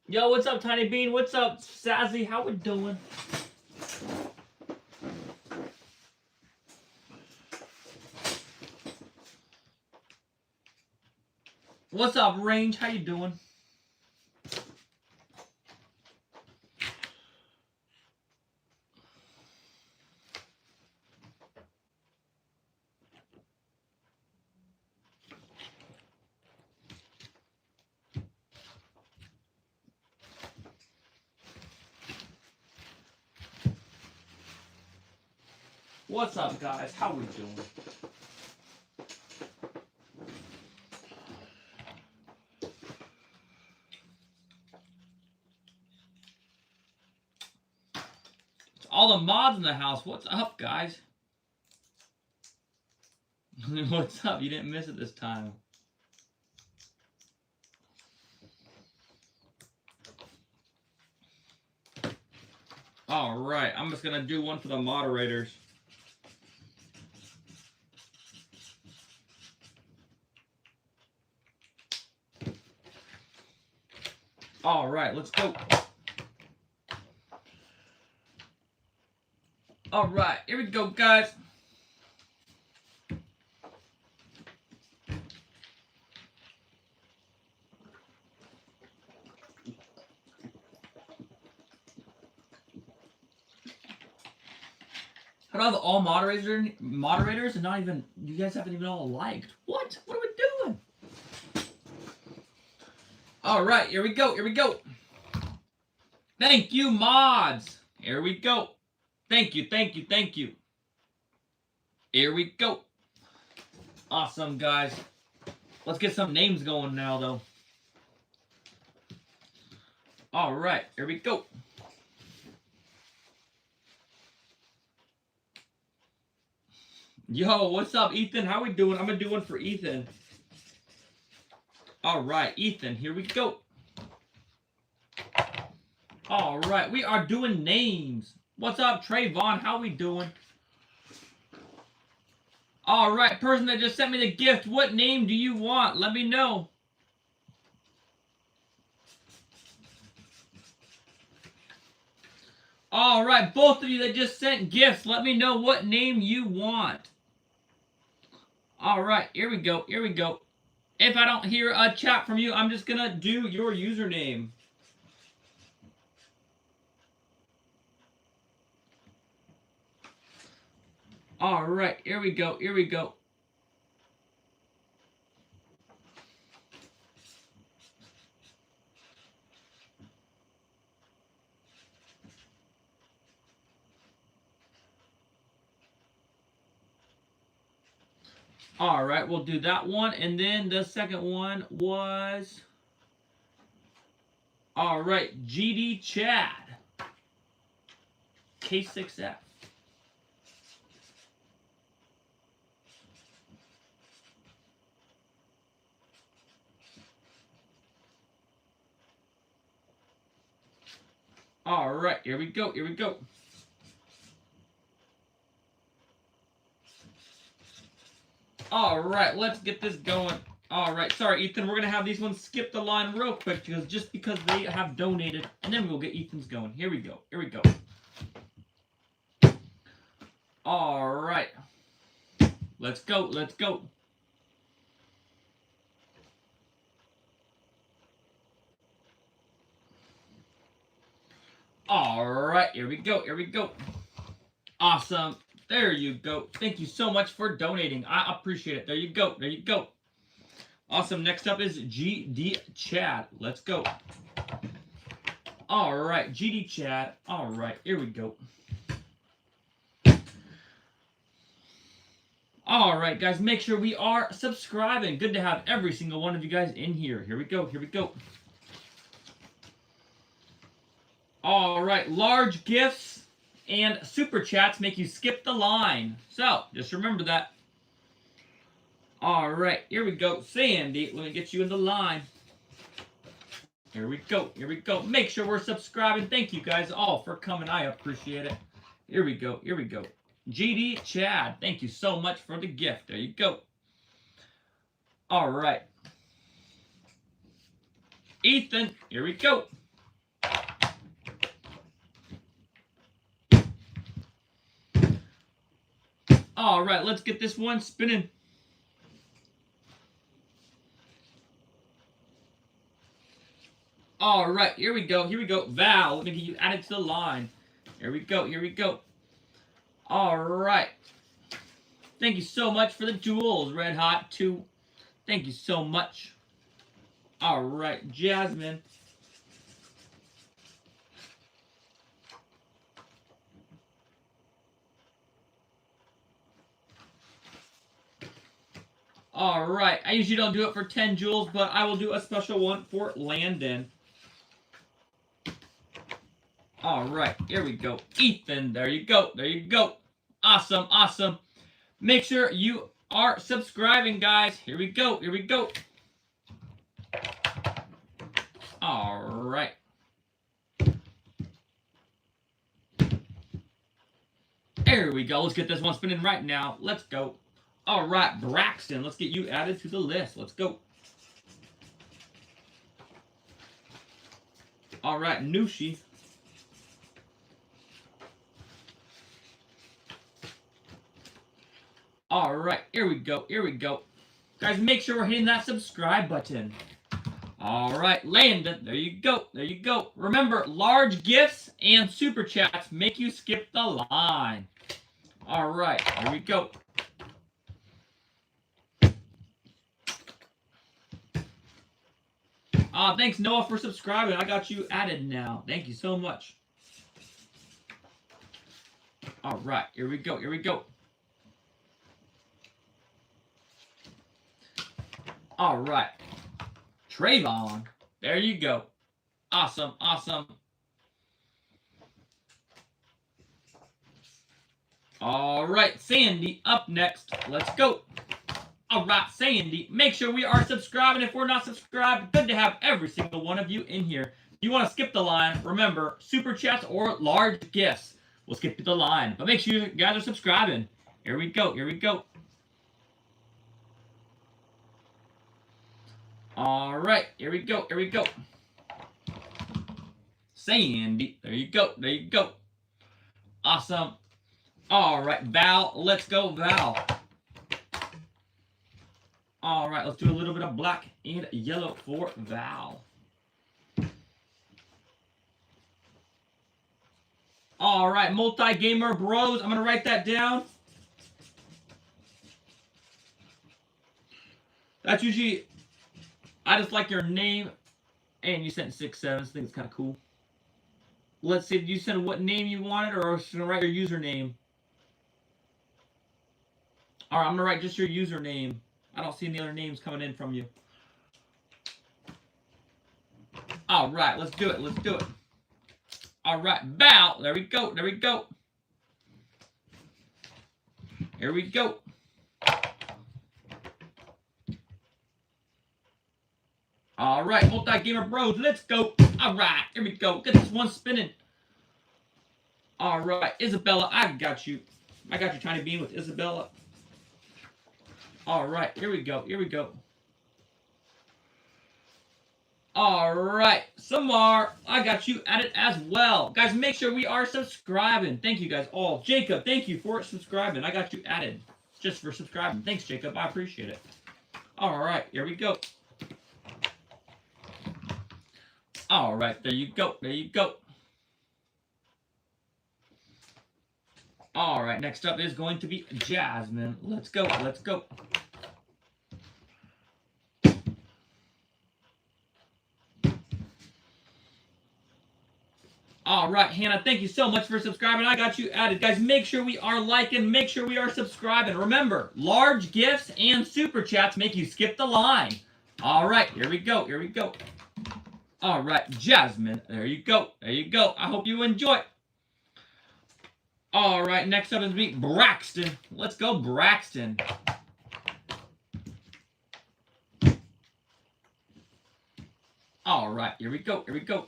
Yo, what's up, Tiny Bean? What's up, Sazzy? How we doing? What's up, Range? How you doing? What's up, guys? How we doing? It's all the mods in the house. What's up, guys? What's up? You didn't miss it this time. All right, I'm just gonna do one for the moderators. All right, let's go. All right, here we go, guys. How do I have all moderators and not even, you guys haven't even all liked? What? What are we doing? All right, here we go. Here we go. Thank you, mods. Here we go. Thank you, thank you, thank you. Here we go. Awesome, guys. Let's get some names going now, though. All right, here we go. Yo, what's up, Ethan? How we doing? I'm gonna do one for Ethan. All right, Ethan, here we go. All right, we are doing names. What's up, Trayvon? How we doing? All right, person that just sent me the gift, what name do you want? Let me know. All right, both of you that just sent gifts, let me know what name you want. All right, here we go. Here we go. If I don't hear a chat from you, I'm just going to do your username. All right, here we go. Here we go. All right, we'll do that one. And then the second one was... All right, GD Chad. K6F. All right, here we go. Here we go. All right, let's get this going. All right, sorry, Ethan. We're going to have these ones skip the line real quick just because they have donated. And then we'll get Ethan's going. Here we go. Here we go. All right. Let's go. Let's go. All right, here we go. Here we go. Awesome. There you go. Thank you so much for donating. I appreciate it. There you go. There you go. Awesome. Next up is GD Chad. Let's go. All right, GD Chad. All right, here we go. All right, guys, make sure we are subscribing. Good to have every single one of you guys in here. Here we go. Here we go. All right, large gifts and super chats make you skip the line. So, just remember that. All right, here we go. Sandy, let me get you in the line. Here we go. Here we go. Make sure we're subscribing. Thank you guys all for coming. I appreciate it. Here we go. Here we go. GD Chad, thank you so much for the gift. There you go. All right. Ethan, here we go. All right, let's get this one spinning. All right, here we go. Here we go. Val, let me get you added to the line. Here we go. Here we go. All right. Thank you so much for the jewels, Red Hot 2. Thank you so much. All right, Jasmine. All right, I usually don't do it for 10 jewels, but I will do a special one for Landon. All right, here we go. Ethan, there you go. There you go. Awesome, awesome. Make sure you are subscribing, guys. Here we go. Here we go. All right. There we go. Let's get this one spinning right now. Let's go. All right, Braxton. Let's get you added to the list. Let's go. All right, Nushi. All right, here we go. Here we go. Guys, make sure we're hitting that subscribe button. All right, Landon. There you go. There you go. Remember, large gifts and super chats make you skip the line. All right, here we go. Thanks, Noah, for subscribing. I got you added now. Thank you so much. All right, here we go. Here we go. All right. Trayvon. There you go. Awesome, awesome. All right, Sandy up next. Let's go. All right, Sandy, make sure we are subscribing. If we're not subscribed, good to have every single one of you in here. If you want to skip the line, remember, super chats or large gifts will skip the line. But make sure you guys are subscribing. Here we go. Here we go. All right, here we go. Here we go. Sandy, there you go. There you go. Awesome. All right, Val, let's go, Val. All right, let's do a little bit of black and yellow for Val. All right, multi-gamer bros. I'm going to write that down. That's usually, I just like your name. And you sent 6 7s. I think it's kind of cool. Let's see, did you send what name you wanted, or should I write your username? All right, I'm going to write just your username. I don't see any other names coming in from you. All right, let's do it. Let's do it. All right, Val. There we go. There we go. Here we go. All right, multi-gamer bros, let's go. All right, here we go. Get this one spinning. All right, Isabella, I got you. I got you trying to be in with Isabella. All right, here we go. Here we go. All right, Samar, I got you added as well. Guys, make sure we are subscribing. Thank you guys all. Jacob, thank you for subscribing. I got you added just for subscribing. Thanks, Jacob. I appreciate it. All right, here we go. All right, there you go. There you go. All right, next up is going to be Jasmine. Let's go. Let's go. All right, Hannah, thank you so much for subscribing. I got you added. Guys, make sure we are liking. Make sure we are subscribing. Remember, large gifts and super chats make you skip the line. All right, here we go. Here we go. All right, Jasmine. There you go. There you go. I hope you enjoy. All right, next up is me, Braxton. Let's go, Braxton. All right, here we go. Here we go.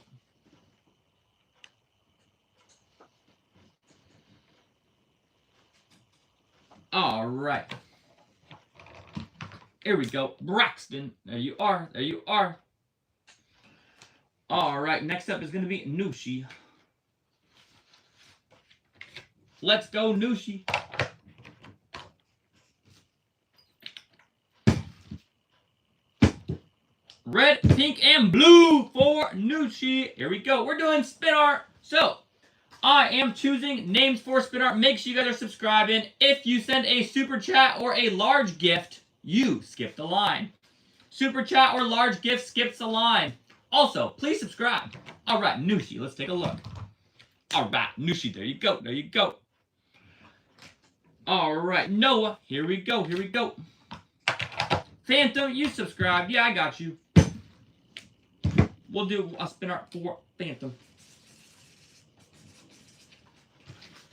All right. Here we go. Braxton. There you are. There you are. All right. Next up is going to be Nushi. Let's go, Nushi. red, pink, and blue for Nushi. Here we go. We're doing spin art. So, I am choosing names for spin art. Make sure you guys are subscribing. If you send a super chat or a large gift, you skip the line. Super chat or large gift skips the line. Also, please subscribe. All right, Nushi, let's take a look. All right, Nushi, there you go. There you go. All right, Noah, here we go. Here we go. Phantom, you subscribe. Yeah, I got you. We'll do a spin art for Phantom.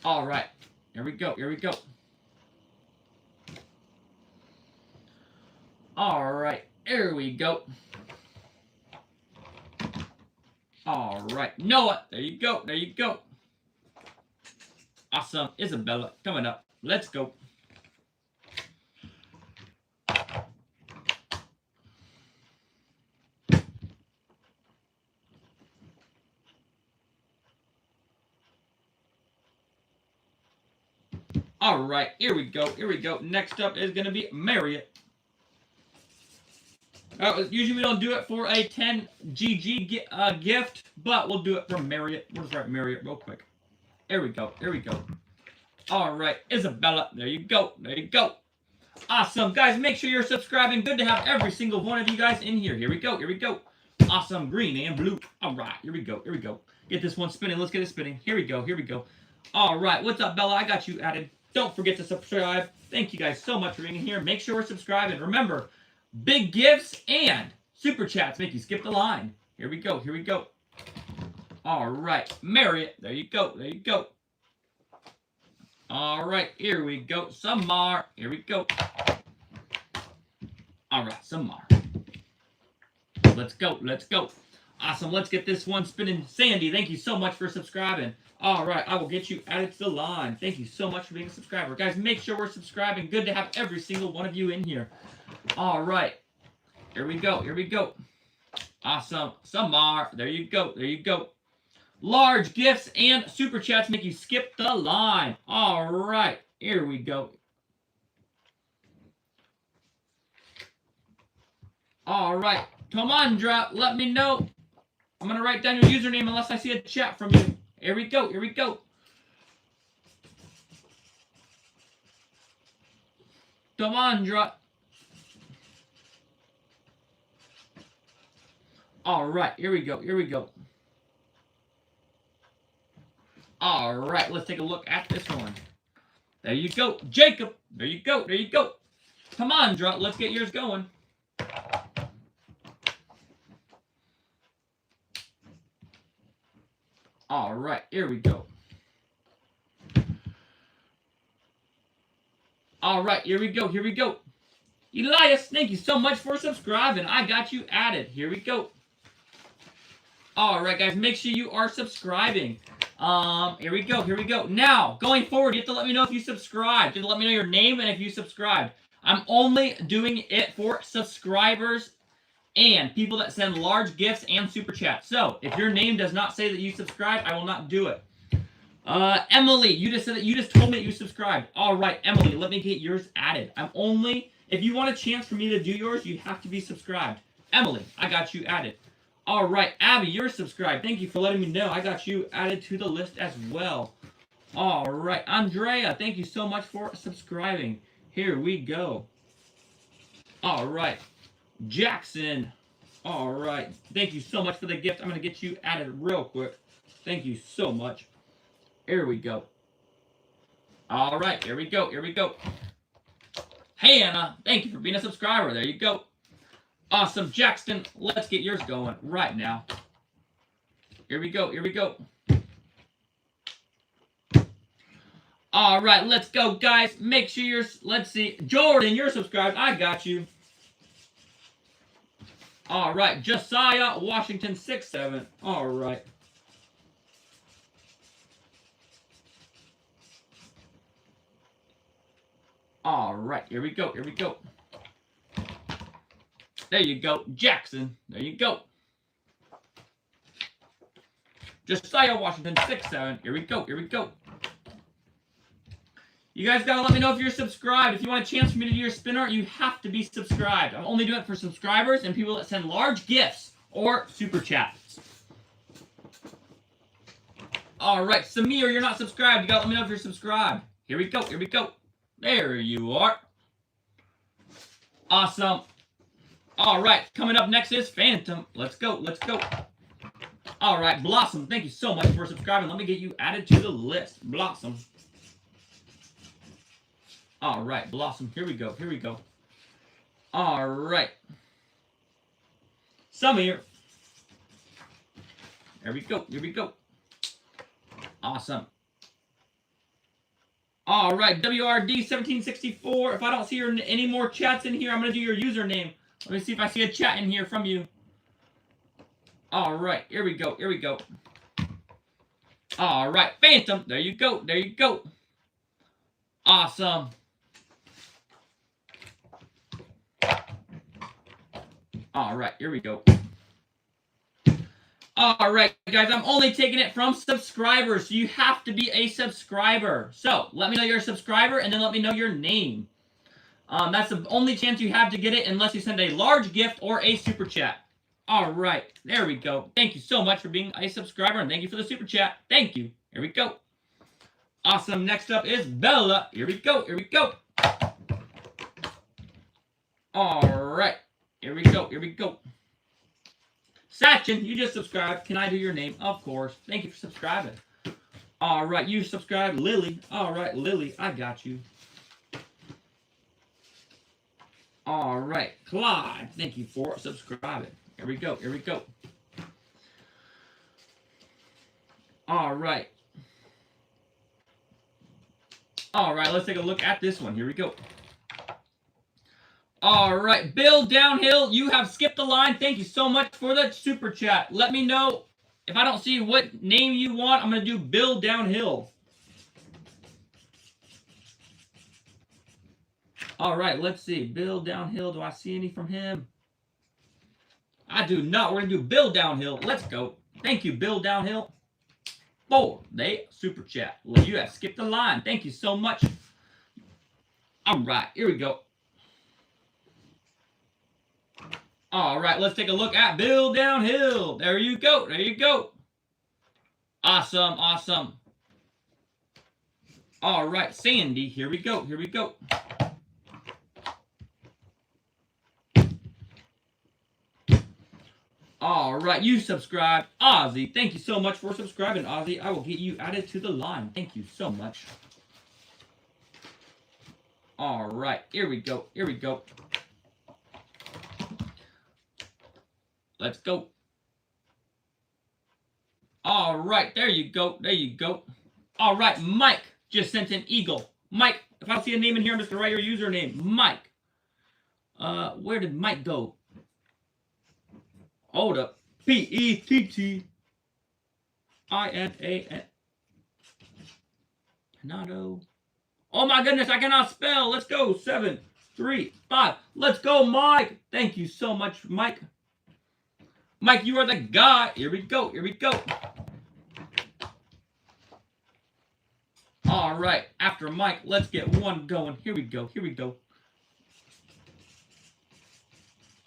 All right, here we go. Here we go. All right, here we go. All right, Noah, there you go. There you go. Awesome, Isabella, coming up. Let's go. All right, here we go. Here we go. Next up is going to be Marriott. Usually we don't do it for a 10 GG gift, but we'll do it for Marriott. We'll just write Marriott real quick. Here we go. Here we go. All right, Isabella. There you go. There you go. Awesome. Guys, make sure you're subscribing. Good to have every single one of you guys in here. Here we go. Here we go. Awesome. Green and blue. All right. Here we go. Here we go. Get this one spinning. Let's get it spinning. Here we go. Here we go. All right. What's up, Bella? I got you added. Don't forget to subscribe. Thank you guys so much for being here. Make sure we're subscribing. Remember, big gifts and super chats make you skip the line. Here we go. Here we go. All right. Marriott. There you go. There you go. All right. Here we go. Samar. Here we go. All right. Samar. Let's go. Let's go. Awesome. Let's get this one spinning. Sandy, thank you so much for subscribing. All right. I will get you added to the line. Thank you so much for being a subscriber. Guys, make sure we're subscribing. Good to have every single one of you in here. All right. Here we go. Here we go. Awesome. Samar. There you go. There you go. Large gifts and super chats make you skip the line. All right. Here we go. All right. Tomandra, let me know. I'm going to write down your username unless I see a chat from you. Here we go. Here we go. Tomandra. All right. Here we go. Here we go. All right. Let's take a look at this one. There you go. Jacob. There you go. There you go. Tomandra, let's get yours going. All right, here we go. All right, here we go. Here we go. Elias, thank you so much for subscribing. I got you added. Here we go. All right, guys, make sure you are subscribing. Here we go. Here we go. Now, going forward, you have to let me know if you subscribed. You have to let me know your name and if you subscribed. I'm only doing it for subscribers and people that send large gifts and super chats. So, if your name does not say that you subscribed, I will not do it. Emily, you just said that you just told me that you subscribed. All right, Emily, let me get yours added. If you want a chance for me to do yours, you have to be subscribed. Emily, I got you added. All right, Abby, you're subscribed. Thank you for letting me know. I got you added to the list as well. All right, Andrea, thank you so much for subscribing. Here we go. All right. Jackson. All right. Thank you so much for the gift. I'm going to get you added real quick. Thank you so much. Here we go. All right. Here we go. Here we go. Hey, Anna. Thank you for being a subscriber. There you go. Awesome. Jackson, let's get yours going right now. Here we go. Here we go. All right. Let's go, guys. Make sure you're... Let's see. Jordan, you're subscribed. I got you. All right, Josiah Washington 6'7". All right. All right, here we go. Here we go. There you go, Jackson. There you go. Josiah Washington 6'7". Here we go. Here we go. You guys gotta let me know if you're subscribed. If you want a chance for me to do your spin art, you have to be subscribed. I'm only doing it for subscribers and people that send large gifts or super chats. Alright, Samir, you're not subscribed. You gotta let me know if you're subscribed. Here we go, here we go. There you are. Awesome. Alright, coming up next is Phantom. Let's go, let's go. Alright, Blossom, thank you so much for subscribing. Let me get you added to the list. Blossom. Alright, Blossom, here we go, here we go. Alright. Samir. There we go, here we go. Awesome. Alright, WRD1764. If I don't see any more chats in here, I'm going to do your username. Let me see if I see a chat in here from you. Alright, here we go, here we go. Alright, Phantom. There you go, there you go. Awesome. Alright, here we go. Alright, guys, I'm only taking it from subscribers, so you have to be a subscriber. So, let me know you're a subscriber, and then let me know your name. That's the only chance you have to get it, unless you send a large gift or a super chat. Alright, there we go. Thank you so much for being a subscriber, and thank you for the super chat. Thank you. Here we go. Awesome. Next up is Bella. Here we go, here we go. Alright, here we go, here we go. Sachin, you just subscribed. Can I do your name? Of course. Thank you for subscribing. Alright, you subscribed. Lily. Alright, Lily, I got you. Alright, Clyde, thank you for subscribing. Here we go, here we go. Alright. Alright, let's take a look at this one. Here we go. Alright, Bill Downhill, you have skipped the line. Thank you so much for the super chat. Let me know if I don't see what name you want. I'm going to do Bill Downhill. Alright, let's see. Bill Downhill, do I see any from him? I do not. We're going to do Bill Downhill. Let's go. Thank you, Bill Downhill, for the super chat. Well, you have skipped the line. Thank you so much. Alright, here we go. Alright, let's take a look at Bill Downhill. There you go. There you go. Awesome, awesome. Alright, Sandy. Here we go. Here we go. Alright, you subscribed. Ozzy, thank you so much for subscribing, Ozzy. I will get you added to the line. Thank you so much. Alright, here we go. Here we go. Let's go. Alright, there you go. There you go. Alright, Mike just sent an eagle. Mike, if I see a name in here, I'm just going to write your username. Mike. Where did Mike go? Hold up. Pettin. Hernando. Oh my goodness, I cannot spell. Let's go. 7, 3, 5. Let's go, Mike. Thank you so much, Mike. Mike, you are the guy. Here we go. Here we go. All right. After Mike, let's get one going. Here we go. Here we go.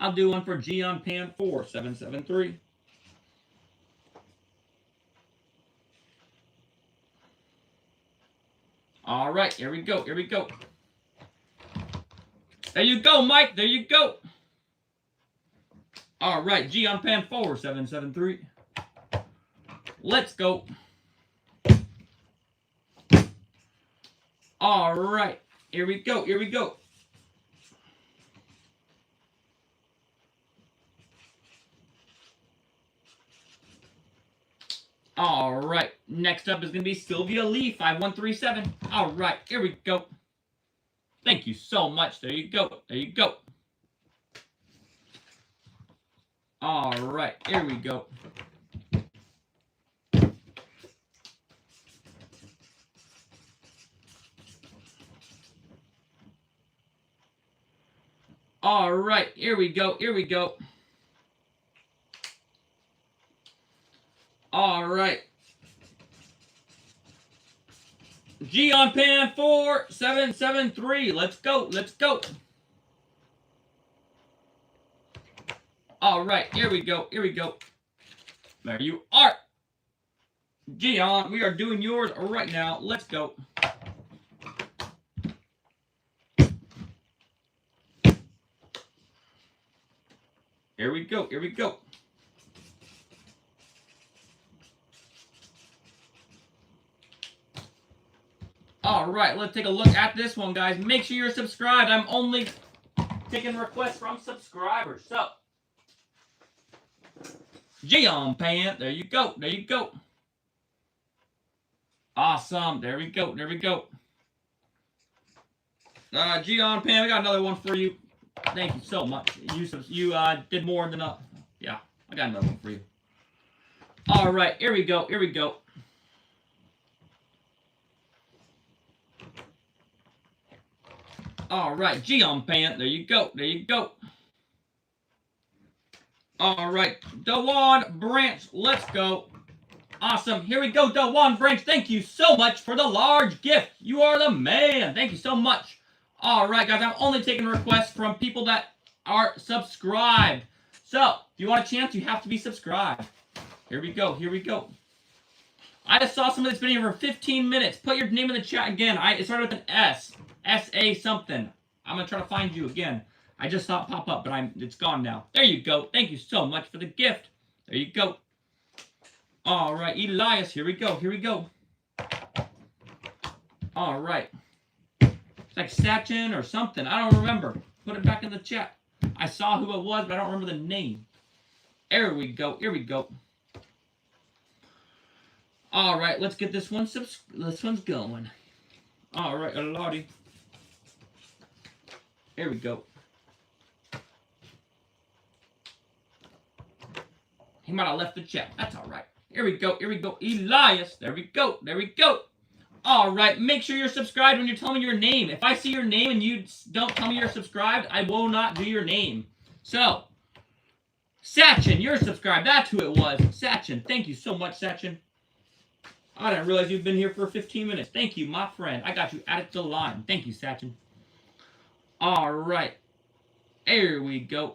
I'll do one for Gian Pan 4773. All right, here we go. Here we go. There you go, Mike. There you go. All right, Gian Pan 4773. Let's go. All right, here we go. Here we go. All right, next up is going to be Sylvia Lee, 5137. All right, here we go. Thank you so much. There you go. There you go. All right, here we go. All right, here we go. Here we go. All right. G on pan 4773. Let's go. Let's go. All right, here we go. Here we go. There you are. Gian, we are doing yours right now. Let's go. Here we go. Here we go. All right, let's take a look at this one, guys. Make sure you're subscribed. I'm only taking requests from subscribers. So, Gian Pan, there you go. There you go. Awesome. There we go. There we go. Gian Pan, we got another one for you. Thank you so much. You did more than yeah. I got another one for you. All right, here we go. Here we go. All right, Gian Pan, there you go. There you go. All right, Dewan Branch, let's go. Awesome. Here we go, Dewan Branch. Thank you so much for the large gift. You are the man. Thank you so much. All right, guys, I'm only taking requests from people that are subscribed. So, if you want a chance, you have to be subscribed. Here we go. Here we go. I just saw somebody that's been here for 15 minutes. Put your name in the chat again. It started with an S. S-A something. I'm going to try to find you again. I just saw it pop up, but it's gone now. There you go. Thank you so much for the gift. There you go. All right, Elias, here we go. Here we go. All right. It's like Sachin or something. I don't remember. Put it back in the chat. I saw who it was, but I don't remember the name. There we go. Here we go. All right, let's get this one. This one's going. All right, Lottie. Here we go. He might have left the chat. That's all right. Here we go. Here we go. Elias. There we go. There we go. All right. Make sure you're subscribed when you're telling me your name. If I see your name and you don't tell me you're subscribed, I will not do your name. So, Sachin, you're subscribed. That's who it was. Sachin. Thank you so much, Sachin. I didn't realize you've been here for 15 minutes. Thank you, my friend. I got you added to the line. Thank you, Sachin. All right. Here we go.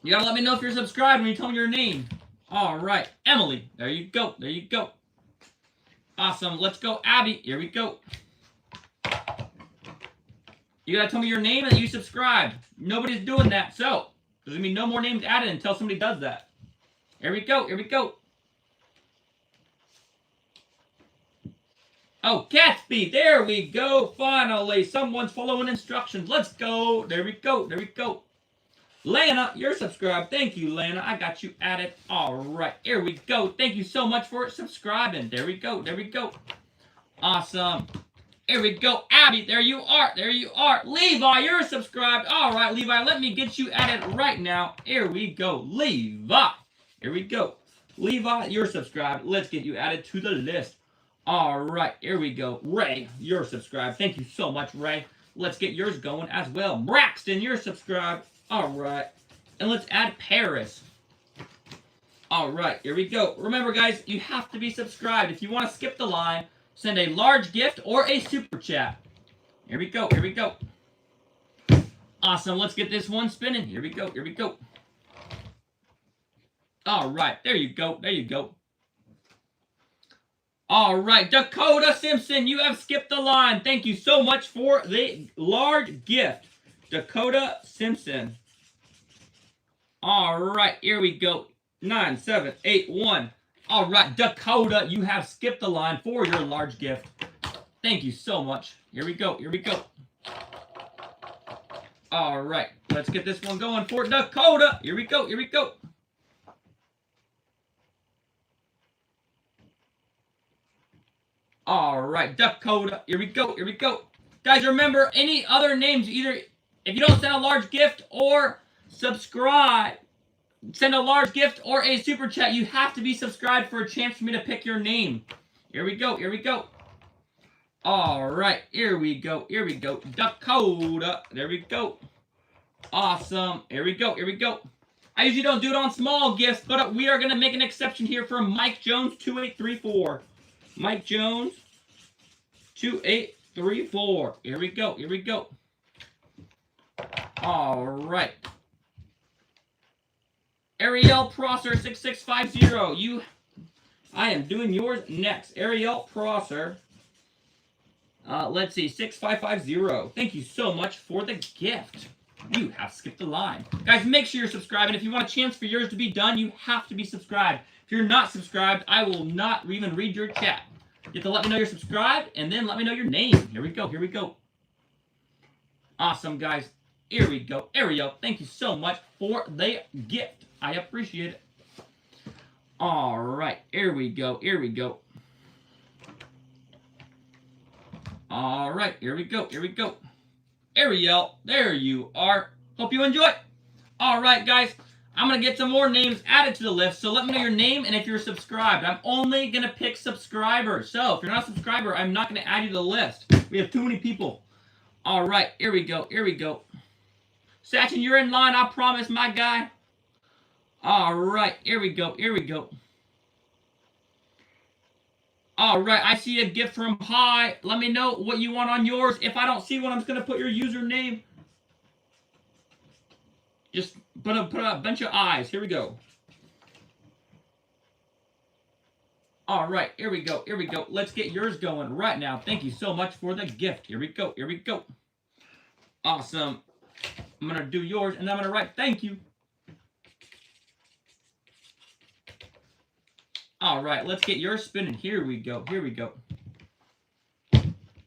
You gotta let me know if you're subscribed when you tell me your name. All right. Emily. There you go. There you go. Awesome. Let's go, Abby. Here we go. You gotta tell me your name and that you subscribed. Nobody's doing that, so there's gonna be no more names added until somebody does that. Here we go. Here we go. Oh, Gatsby. There we go. Finally, someone's following instructions. Let's go. There we go. There we go. Lana, you're subscribed. Thank you, Lana. I got you added. All right. Here we go. Thank you so much for subscribing. There we go. There we go. Awesome. Here we go. Abby, there you are. There you are. Levi, you're subscribed. All right, Levi, let me get you added right now. Here we go. Levi. Here we go. Levi, you're subscribed. Let's get you added to the list. All right. Here we go. Ray, you're subscribed. Thank you so much, Ray. Let's get yours going as well. Braxton, you're subscribed. All right. And let's add Paris. All right. Here we go. Remember, guys, you have to be subscribed. If you want to skip the line, send a large gift or a super chat. Here we go. Here we go. Awesome. Let's get this one spinning. Here we go. Here we go. All right. There you go. There you go. All right. Dakota Simpson, you have skipped the line. Thank you so much for the large gift. Dakota Simpson. All right, here we go. 9781. All right, Dakota, you have skipped the line for your large gift. Thank you so much. Here we go. Here we go. All right, let's get this one going for Dakota. Here we go. Here we go. All right, Dakota. Here we go. Here we go. Guys, remember, any other names, either if you don't send a large gift or subscribe, send a large gift or a super chat, you have to be subscribed for a chance for me to pick your name. Here we go. Here we go. All right. Here we go. Here we go. Dakota. There we go. Awesome. Here we go. Here we go. I usually don't do it on small gifts, but we are going to make an exception here for Mike Jones 2834. Mike Jones 2834. Here we go. Here we go. All right. Ariel Prosser 6650. I am doing yours next. Ariel Prosser. Let's see, 6550. Thank you so much for the gift. You have skipped the line. Guys, make sure you're subscribed. And if you want a chance for yours to be done, you have to be subscribed. If you're not subscribed, I will not even read your chat. You have to let me know you're subscribed, and then let me know your name. Here we go. Here we go. Awesome, guys. Here we go. Ariel, thank you so much for the gift. I appreciate it. All right. Here we go. Here we go. All right. Here we go. Here we go. Ariel, there you are. Hope you enjoy. All right, guys. I'm going to get some more names added to the list, so let me know your name and if you're subscribed. I'm only going to pick subscribers. So if you're not a subscriber, I'm not going to add you to the list. We have too many people. All right, here we go. Here we go. Sachin, you're in line, I promise, my guy. All right, here we go. Here we go. All right, I see a gift from Hi. Let me know what you want on yours. If I don't see one, I'm just going to put your username. Just put a bunch of eyes. Here we go. All right, here we go. Here we go. Let's get yours going right now. Thank you so much for the gift. Here we go. Here we go. Awesome. I'm going to do yours, and I'm going to write thank you. All right, let's get yours spinning. Here we go. Here we go.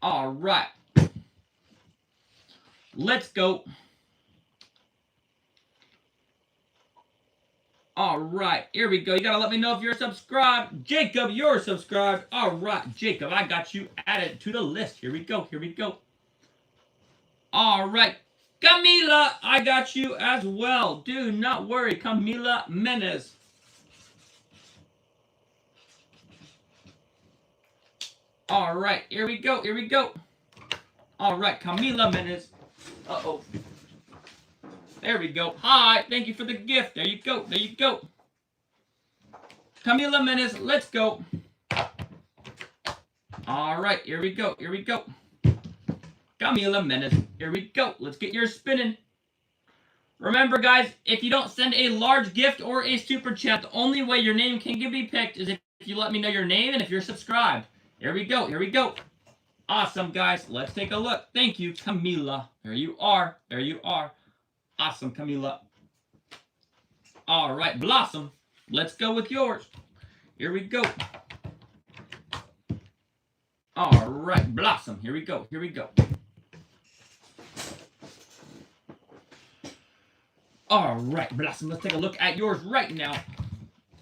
All right. Let's go. All right, here we go. You got to let me know if you're subscribed. Jacob, you're subscribed. All right, Jacob, I got you added to the list. Here we go. Here we go. All right. Camila, I got you as well. Do not worry. Camila Menes. All right, here we go. Here we go. All right, Camila Menes. Uh-oh. There we go. Hi, thank you for the gift. There you go. There you go. Camila Menes, let's go. All right, here we go. Here we go. Camila Menes, here we go. Let's get yours spinning. Remember, guys, if you don't send a large gift or a super chat, the only way your name can be picked is if you let me know your name and if you're subscribed. Here we go. Here we go. Awesome, guys. Let's take a look. Thank you, Camila. There you are. There you are. Awesome, Camila. All right, Blossom. Let's go with yours. Here we go. All right, Blossom. Here we go. Here we go. All right, Blossom. Let's take a look at yours right now.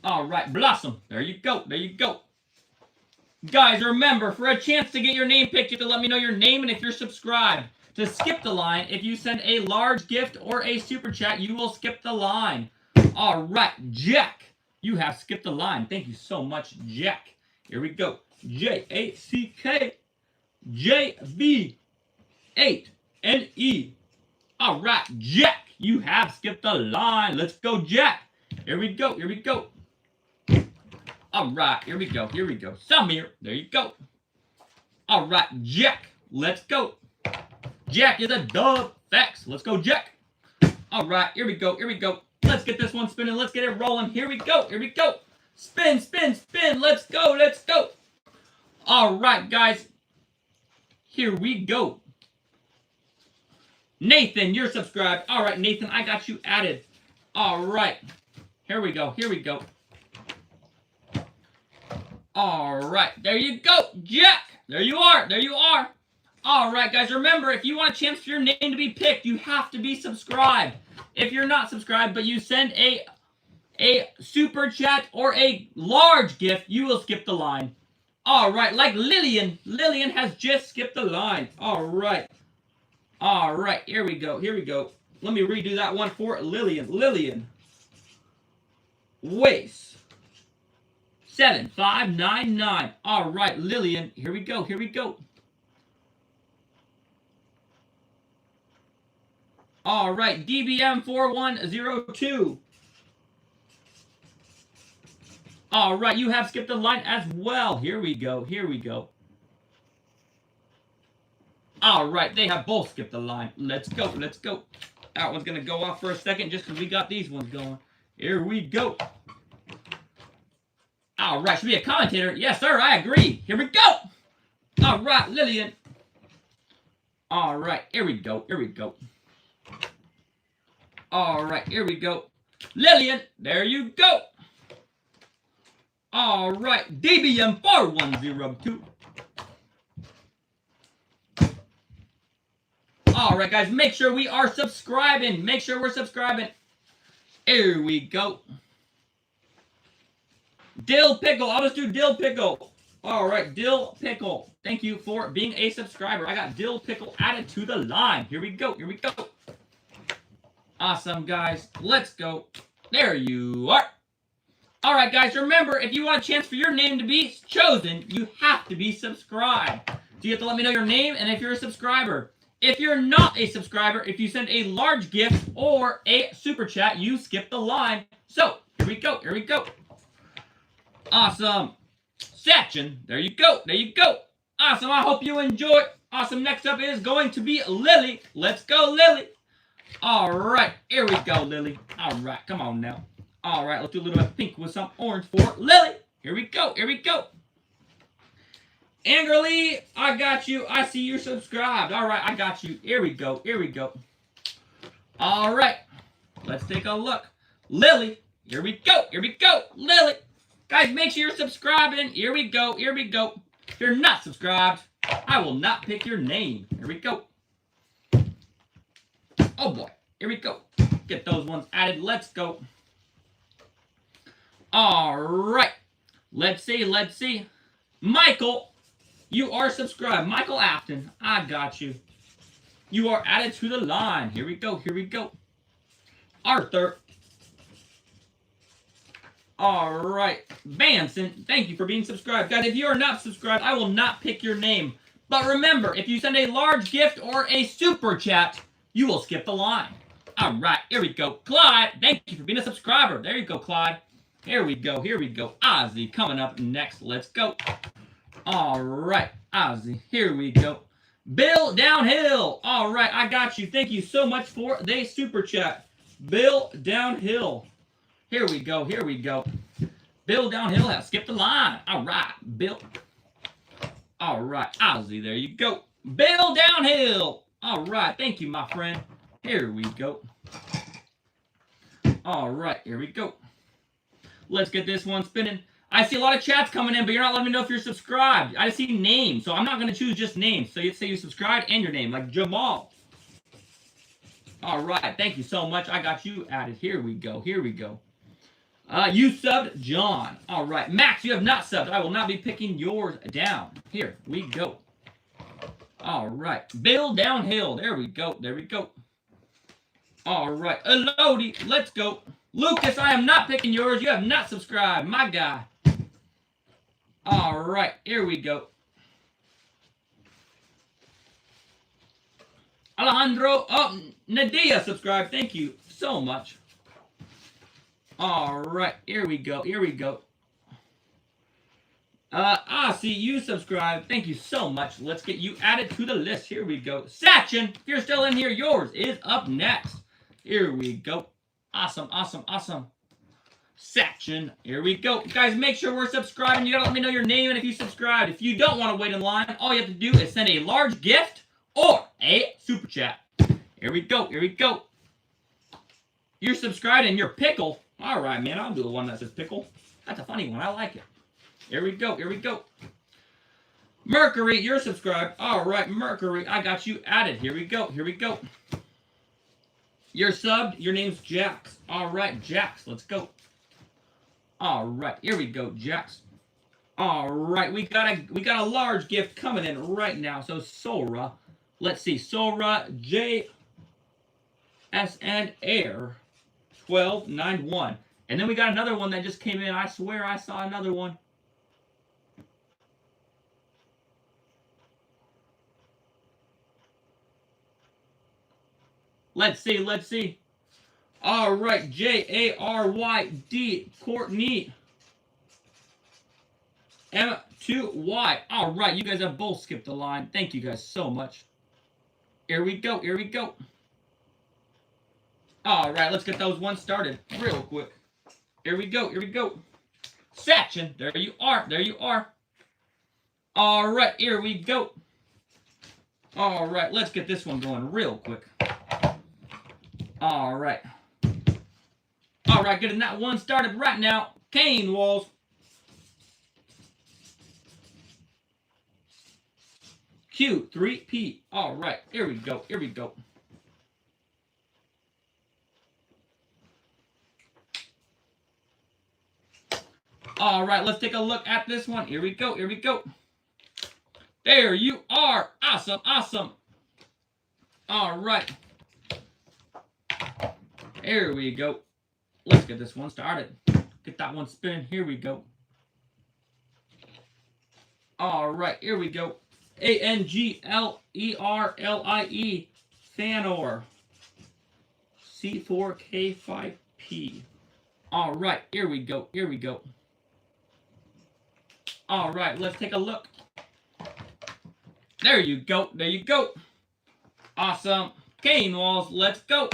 All right, Blossom. There you go. There you go. Guys, remember, for a chance to get your name picked, you have to let me know your name and if you're subscribed. To skip the line, if you send a large gift or a super chat, you will skip the line. All right, Jack, you have skipped the line. Thank you so much, Jack. Here we go. Jack, JV8NE. All right, Jack, you have skipped the line. Let's go, Jack. Here we go. Here we go. All right, here we go. Here we go. Samir, there you go. All right, Jack, let's go. Jack is a dub. Facts. Let's go, Jack. All right, here we go. Here we go. Let's get this one spinning. Let's get it rolling. Here we go. Here we go. Spin, spin, spin. Let's go. Let's go. All right, guys. Here we go. Nathan, you're subscribed. All right, Nathan, I got you added. All right. Here we go. Here we go. All right. There you go, Jack. There you are. There you are. All right, guys, remember, if you want a chance for your name to be picked, you have to be subscribed. If you're not subscribed, but you send a super chat or a large gift, you will skip the line. All right, like Lillian. Lillian has just skipped the line. All right. All right, here we go. Here we go. Let me redo that one for Lillian. Lillian. Waste. 7599. All right, Lillian. Here we go. Here we go. All right, DBM4102. All right, you have skipped the line as well. Here we go. Here we go. All right, they have both skipped the line. Let's go, let's go. That one's going to go off for a second just because we got these ones going. Here we go. All right, should be a commentator. Yes, sir, I agree. Here we go. All right, Lillian. All right, here we go, here we go. All right, here we go. Lillian, there you go. All right, DBM 4102. All right, guys, make sure we are subscribing. Make sure we're subscribing. Here we go. Dill Pickle. I'll just do Dill Pickle. All right, Dill Pickle. Thank you for being a subscriber. I got Dill Pickle added to the line. Here we go. Here we go. Awesome, guys. Let's go. There you are. All right, guys. Remember, if you want a chance for your name to be chosen, you have to be subscribed. So you have to let me know your name and if you're a subscriber. If you're not a subscriber, if you send a large gift or a super chat, you skip the line. So, here we go. Here we go. Awesome. Section. There you go. There you go. Awesome. I hope you enjoyed. Awesome. Next up is going to be Lily. Let's go, Lily. All right. Here we go, Lily. All right. Come on now. All right. Let's do a little bit of pink with some orange for Lily. Here we go. Here we go. Angerly, I got you. I see you're subscribed. All right. I got you. Here we go. Here we go. All right. Let's take a look. Lily. Here we go. Here we go. Lily. Guys, make sure you're subscribing. Here we go. Here we go. If you're not subscribed, I will not pick your name. Here we go. Oh, boy. Here we go. Get those ones added. Let's go. All right. Let's see. Let's see. Michael, you are subscribed. Michael Afton, I got you. You are added to the line. Here we go. Here we go. Arthur. All right. Banson, thank you for being subscribed. Guys, if you are not subscribed, I will not pick your name. But remember, if you send a large gift or a super chat, you will skip the line. All right. Here we go. Clyde, thank you for being a subscriber. There you go, Clyde. Here we go. Here we go. Ozzy coming up next. Let's go. All right. Ozzy. Here we go. Bill Downhill. All right. I got you. Thank you so much for the super chat. Bill Downhill. Here we go. Here we go. Bill Downhill has skipped the line. All right. Bill. All right. Ozzy. There you go. Bill Downhill. All right. Thank you, my friend. Here we go. All right. Here we go. Let's get this one spinning. I see a lot of chats coming in, but you're not letting me know if you're subscribed. I see names, so I'm not going to choose just names. So you say you subscribed and your name, like Jamal. All right. Thank you so much. I got you added. Here we go. Here we go. You subbed John. All right. Max, you have not subbed. I will not be picking yours down. Here we go. All right. Bill Downhill. There we go. There we go. All right. Elodie, let's go. Lucas, I am not picking yours. You have not subscribed. My guy. All right. Here we go. Alejandro. Oh, Nadia subscribed. Thank you so much. All right. Here we go. Here we go. I see you subscribed. Thank you so much. Let's get you added to the list. Here we go. Sachin, if you're still in here, yours is up next. Here we go. Awesome, awesome, awesome. Section. Here we go. Guys, make sure we're subscribing. You gotta let me know your name and if you subscribed. If you don't want to wait in line, all you have to do is send a large gift or a super chat. Here we go. Here we go. You're subscribed and you're pickle. All right, man. I'll do the one that says pickle. That's a funny one. I like it. Here we go. Here we go. Mercury, you're subscribed. All right, Mercury. I got you added. Here we go. Here we go. You're subbed. Your name's Jax. All right, Jax. Let's go. All right, here we go, Jax. All right, we got a large gift coming in right now. So Sora, let's see, Sora J S and Air 1291, and then we got another one that just came in. I swear I saw another one. Let's see, let's see. All right, J-A-R-Y-D, Courtney. M2Y. All right, you guys have both skipped the line. Thank you guys so much. Here we go. Here we go. All right, let's get those ones started real quick. Here we go. Here we go. Section. There you are. There you are. All right, here we go. All right, let's get this one going real quick. All right. All right, getting that one started right now. Cane walls. Q3P. All right, here we go. Here we go. All right, let's take a look at this one. Here we go. Here we go. There you are. Awesome. Awesome. All right. Here we go. Let's get this one started. Get that one spinning. Here we go. All right. Here we go. Anglerlie. Fanor. C4K5P. All right. Here we go. Here we go. All right. Let's take a look. There you go. There you go. Awesome. Cane walls. Let's go.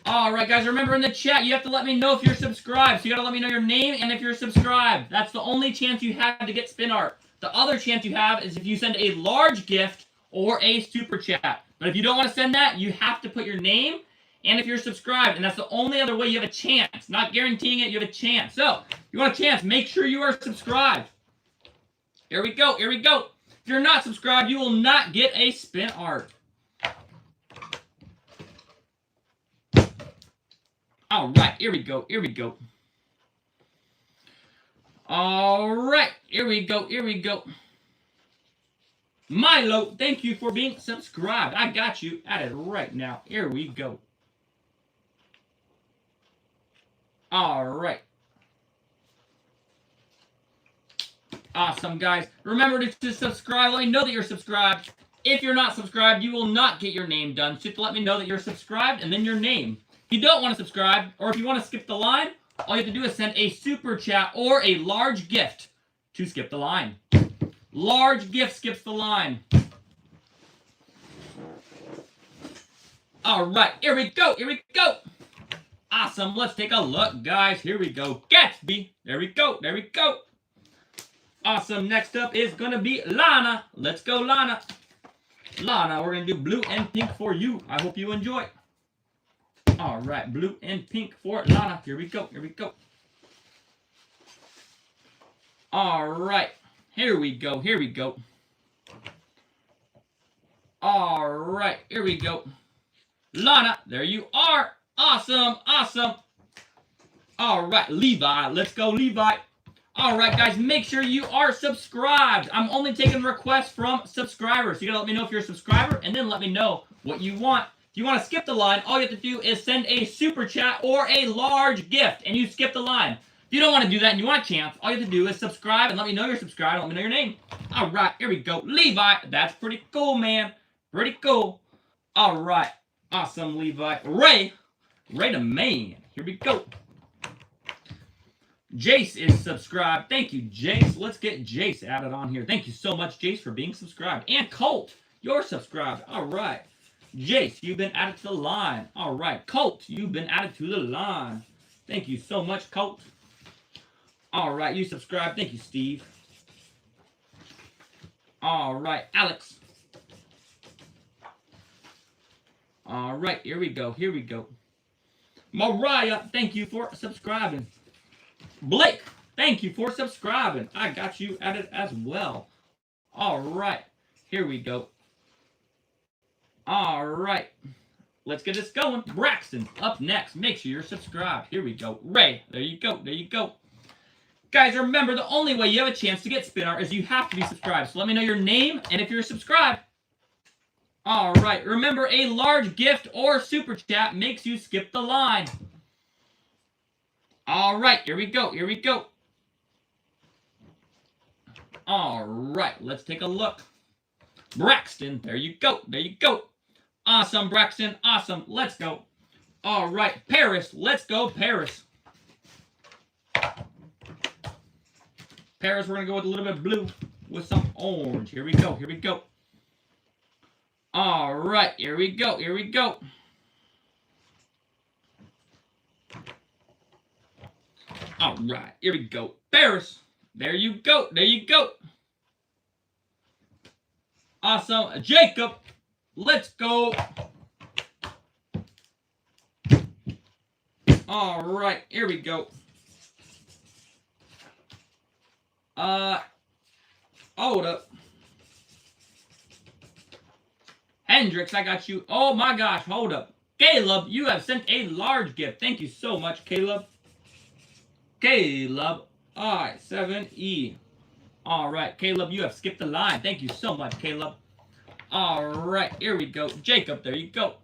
All right, guys. Remember in the chat, you have to let me know if you're subscribed. So you got to let me know your name and if you're subscribed. That's the only chance you have to get spin art. The other chance you have is if you send a large gift or a super chat. But if you don't want to send that, you have to put your name and if you're subscribed. And that's the only other way you have a chance. Not guaranteeing it, you have a chance. So, if you want a chance, make sure you are subscribed. Here we go. Here we go. If you're not subscribed, you will not get a spin art. All right, here we go. Here we go. All right, here we go. Here we go. Milo, thank you for being subscribed. I got you added right now. Here we go. All right. Awesome, guys. Remember to subscribe. Let me know that you're subscribed. If you're not subscribed, you will not get your name done. So you have to let me know that you're subscribed and then your name. If you don't want to subscribe, or if you want to skip the line, all you have to do is send a super chat or a large gift to skip the line. Large gift skips the line. All right, here we go. Here we go. Awesome. Let's take a look, guys. Here we go. Gatsby. There we go. There we go. Awesome. Next up is going to be Lana. Let's go, Lana. Lana, we're going to do blue and pink for you. I hope you enjoy. All right, blue and pink for Lana. Here we go. Here we go. All right. Here we go. Here we go. All right. Here we go. Lana, there you are. Awesome. Awesome. All right, Levi. Let's go, Levi. All right, guys, make sure you are subscribed. I'm only taking requests from subscribers. So you got to let me know if you're a subscriber and then let me know what you want. If you want to skip the line, all you have to do is send a super chat or a large gift and you skip the line. If you don't want to do that and you want a chance, all you have to do is subscribe and let me know you're subscribed and let me know your name. All right, here we go. Levi, that's pretty cool, man. Pretty cool. All right, awesome, Levi. Ray the man. Here we go. Jace is subscribed. Thank you, Jace. Let's get Jace added on here. Thank you so much, Jace, for being subscribed. And Colt, you're subscribed. All right. Jace, you've been added to the line. All right. Colt, you've been added to the line. Thank you so much, Colt. All right. You subscribed. Thank you, Steve. All right. Alex. All right. Here we go. Here we go. Mariah, thank you for subscribing. Blake, thank you for subscribing. I got you added as well. All right. Here we go. All right. Let's get this going. Braxton, up next. Make sure you're subscribed. Here we go. Ray, there you go. There you go. Guys, remember, the only way you have a chance to get spin art is you have to be subscribed. So let me know your name and if you're subscribed. All right. Remember, a large gift or super chat makes you skip the line. All right. Here we go. Here we go. All right. Let's take a look. Braxton, there you go. There you go. Awesome, Braxton. Awesome. Let's go. All right. Paris. Let's go, Paris. Paris, we're going to go with a little bit of blue with some orange. Here we go. Here we go. All right, here we go. Here we go. All right, here we go. Paris. There you go. There you go. Awesome. Jacob. Let's go. All right, here we go. Hold up. Hendrix, I got you. Oh my gosh, hold up. Caleb, you have sent a large gift. Thank you so much, Caleb. Caleb, I7E. All right, Caleb, you have skipped the line. Thank you so much, Caleb. All right, here we go. Jacob, there you go.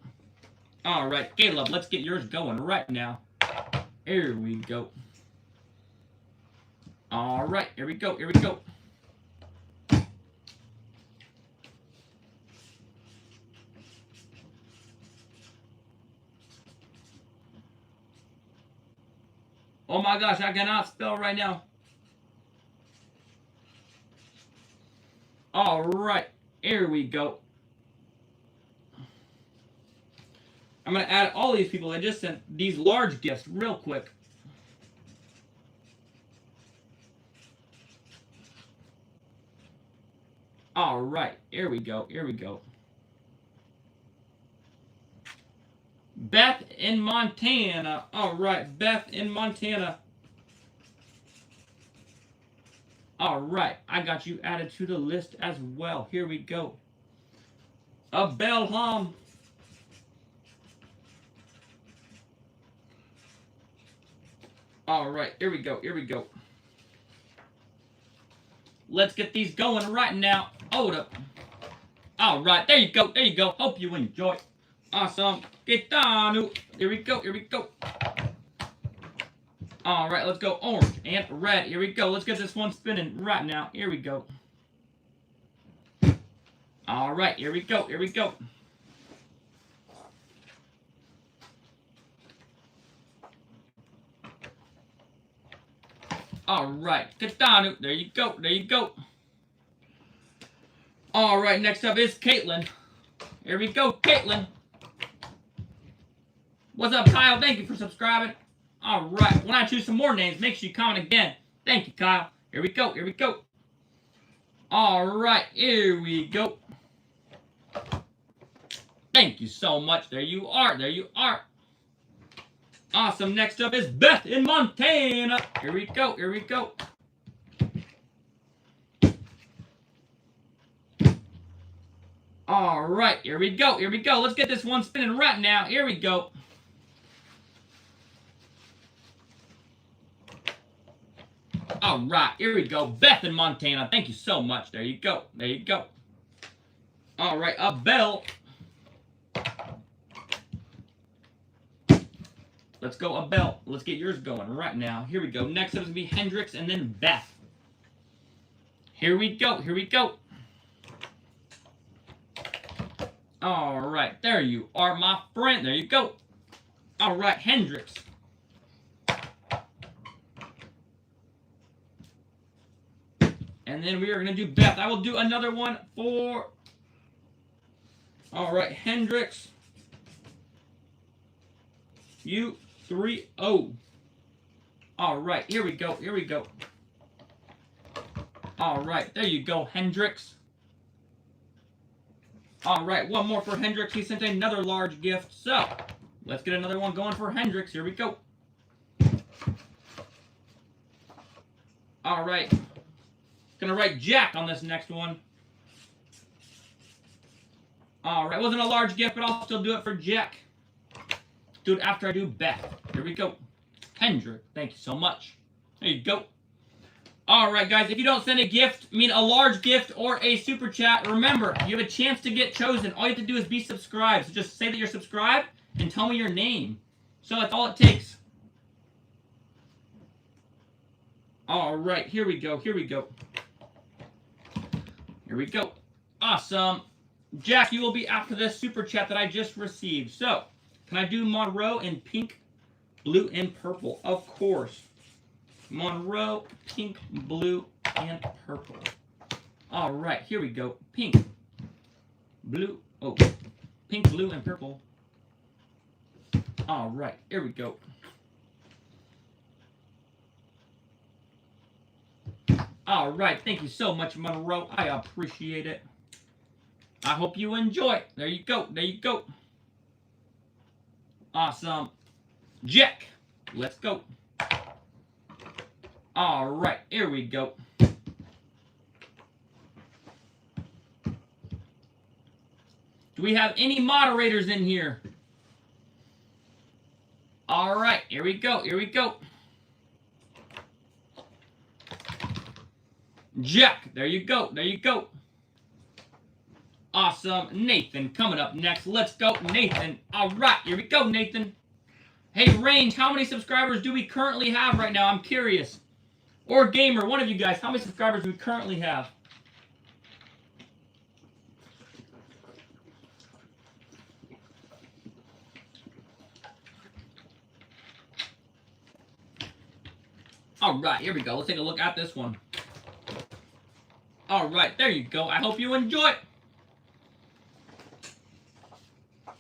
All right, Caleb, let's get yours going right now. Here we go. All right, here we go. Here we go. Oh my gosh, I cannot spell right now. All right, here we go. I'm going to add all these people that just sent these large gifts real quick. All right, here we go. Here we go. Beth in Montana. All right, Beth in Montana. All right, I got you added to the list as well. Here we go. Belham. All right, here we go. Here we go. Let's get these going right now. Hold up. All right, there you go. There you go. Hope you enjoy. Awesome. Gitanu. Here we go. Here we go. All right, let's go orange and red. Here we go. Let's get this one spinning right now. Here we go. All right, here we go. Here we go. All right, Gitanu. There you go. There you go. All right, next up is Caitlin. Here we go, Caitlin. What's up, Kyle? Thank you for subscribing. All right, when I choose some more names, make sure you comment again. Thank you, Kyle. Here we go. Here we go. All right, here we go. Thank you so much. There you are. There you are. Awesome. Next up is Beth in Montana. Here we go. Here we go. All right, here we go. Here we go. Let's get this one spinning right now. Here we go. All right, here we go. Beth in Montana. Thank you so much. There you go. There you go. All right, Belle. Let's go, Belle. Let's get yours going right now. Here we go. Next up is going to be Hendrix and then Beth. Here we go. Here we go. All right, there you are, my friend. There you go. All right, Hendrix. And then we are going to do Beth. I will do another one for... All right, Hendrix. U30. All right, here we go. Here we go. All right, there you go, Hendrix. All right, one more for Hendrix. He sent another large gift. So, let's get another one going for Hendrix. Here we go. All right. Gonna write Jack on this next one. All right, wasn't a large gift, but I'll still do it for Jack. Do it after I do Beth. Here we go. Hendrix, thank you so much. There you go. All right, guys, if you don't send a gift, a large gift or a super chat, remember, you have a chance to get chosen. All you have to do is be subscribed. So just say that you're subscribed and tell me your name. So that's all it takes. All right, here we go. Here we go. Here we go. Awesome. Jack, you will be after this super chat that I just received. So, can I do Monroe in pink, blue, and purple? Of course. Monroe, pink, blue, and purple. All right, here we go. Pink, blue, Oh, pink, blue, and purple. All right, here we go. All right, thank you so much, Monroe. I appreciate it. I hope you enjoy. There you go. There you go. Awesome. Jack, let's go. All right, here we go. Do we have any moderators in here? All right, here we go. Here we go. Jack, there you go. There you go. Awesome. Nathan coming up next. Let's go, Nathan. All right, here we go, Nathan. Hey, Range, how many subscribers do we currently have right now? I'm curious. Or Gamer, one of you guys, how many subscribers do we currently have? All right, here we go. Let's take a look at this one. All right, there you go. I hope you enjoy it.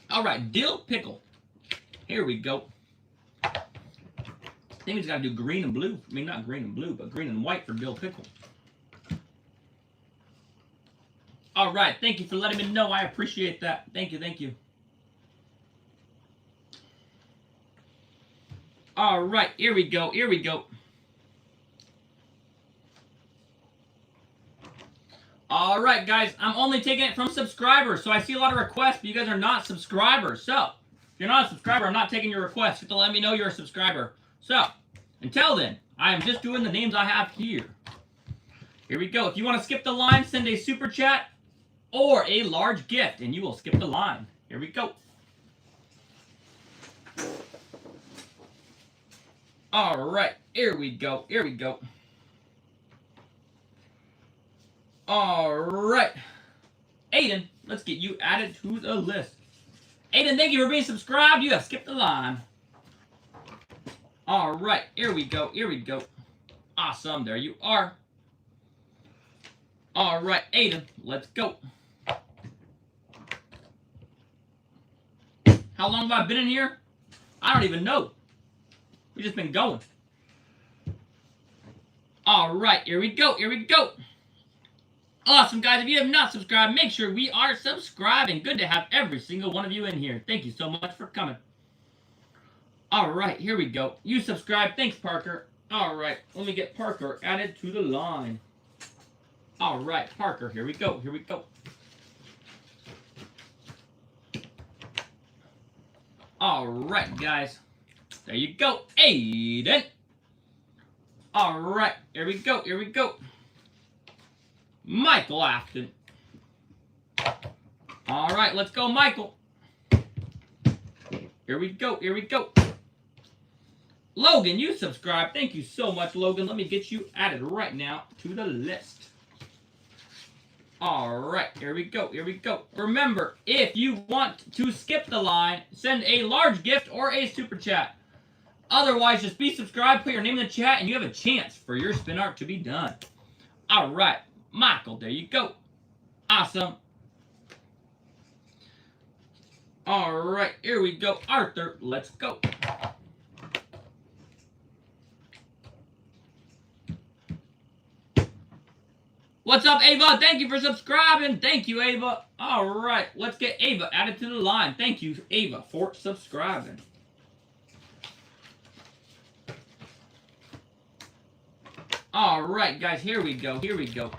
All right, dill pickle. Here we go. I think we just got to do green and blue. I mean, not green and blue, but green and white for dill pickle. All right, thank you for letting me know. I appreciate that. Thank you, thank you. All right, here we go. Here we go. All right, guys, I'm only taking it from subscribers, so I see a lot of requests, but you guys are not subscribers. So, if you're not a subscriber, I'm not taking your requests. You have to let me know you're a subscriber. So, until then, I am just doing the names I have here. Here we go. If you want to skip the line, send a super chat or a large gift, and you will skip the line. Here we go. All right, here we go. Here we go. All right. Aiden, let's get you added to the list. Aiden, thank you for being subscribed. You have skipped the line. All right, here we go. Here we go. Awesome, there you are. All right, Aiden, let's go. How long have I been in here? I don't even know. We've just been going. All right, here we go. Here we go. Awesome, guys. If you have not subscribed, make sure we are subscribing. Good to have every single one of you in here. Thank you so much for coming. All right, here we go. You subscribe. Thanks, Parker. All right, let me get Parker added to the line. All right, Parker, here we go. Here we go. All right, guys. There you go. Aiden. All right, here we go. Here we go. Michael Afton. All right, let's go, Michael. Here we go. Here we go. Logan, you subscribe. Thank you so much, Logan. Let me get you added right now to the list. All right, here we go. Here we go. Remember, if you want to skip the line, send a large gift or a super chat. Otherwise, just be subscribed, put your name in the chat, and you have a chance for your spin art to be done. All right. Michael, there you go. Awesome. All right, here we go. Arthur, let's go. What's up, Ava? Thank you for subscribing. Thank you, Ava. All right, let's get Ava added to the line. Thank you, Ava, for subscribing. All right, guys, here we go. Here we go.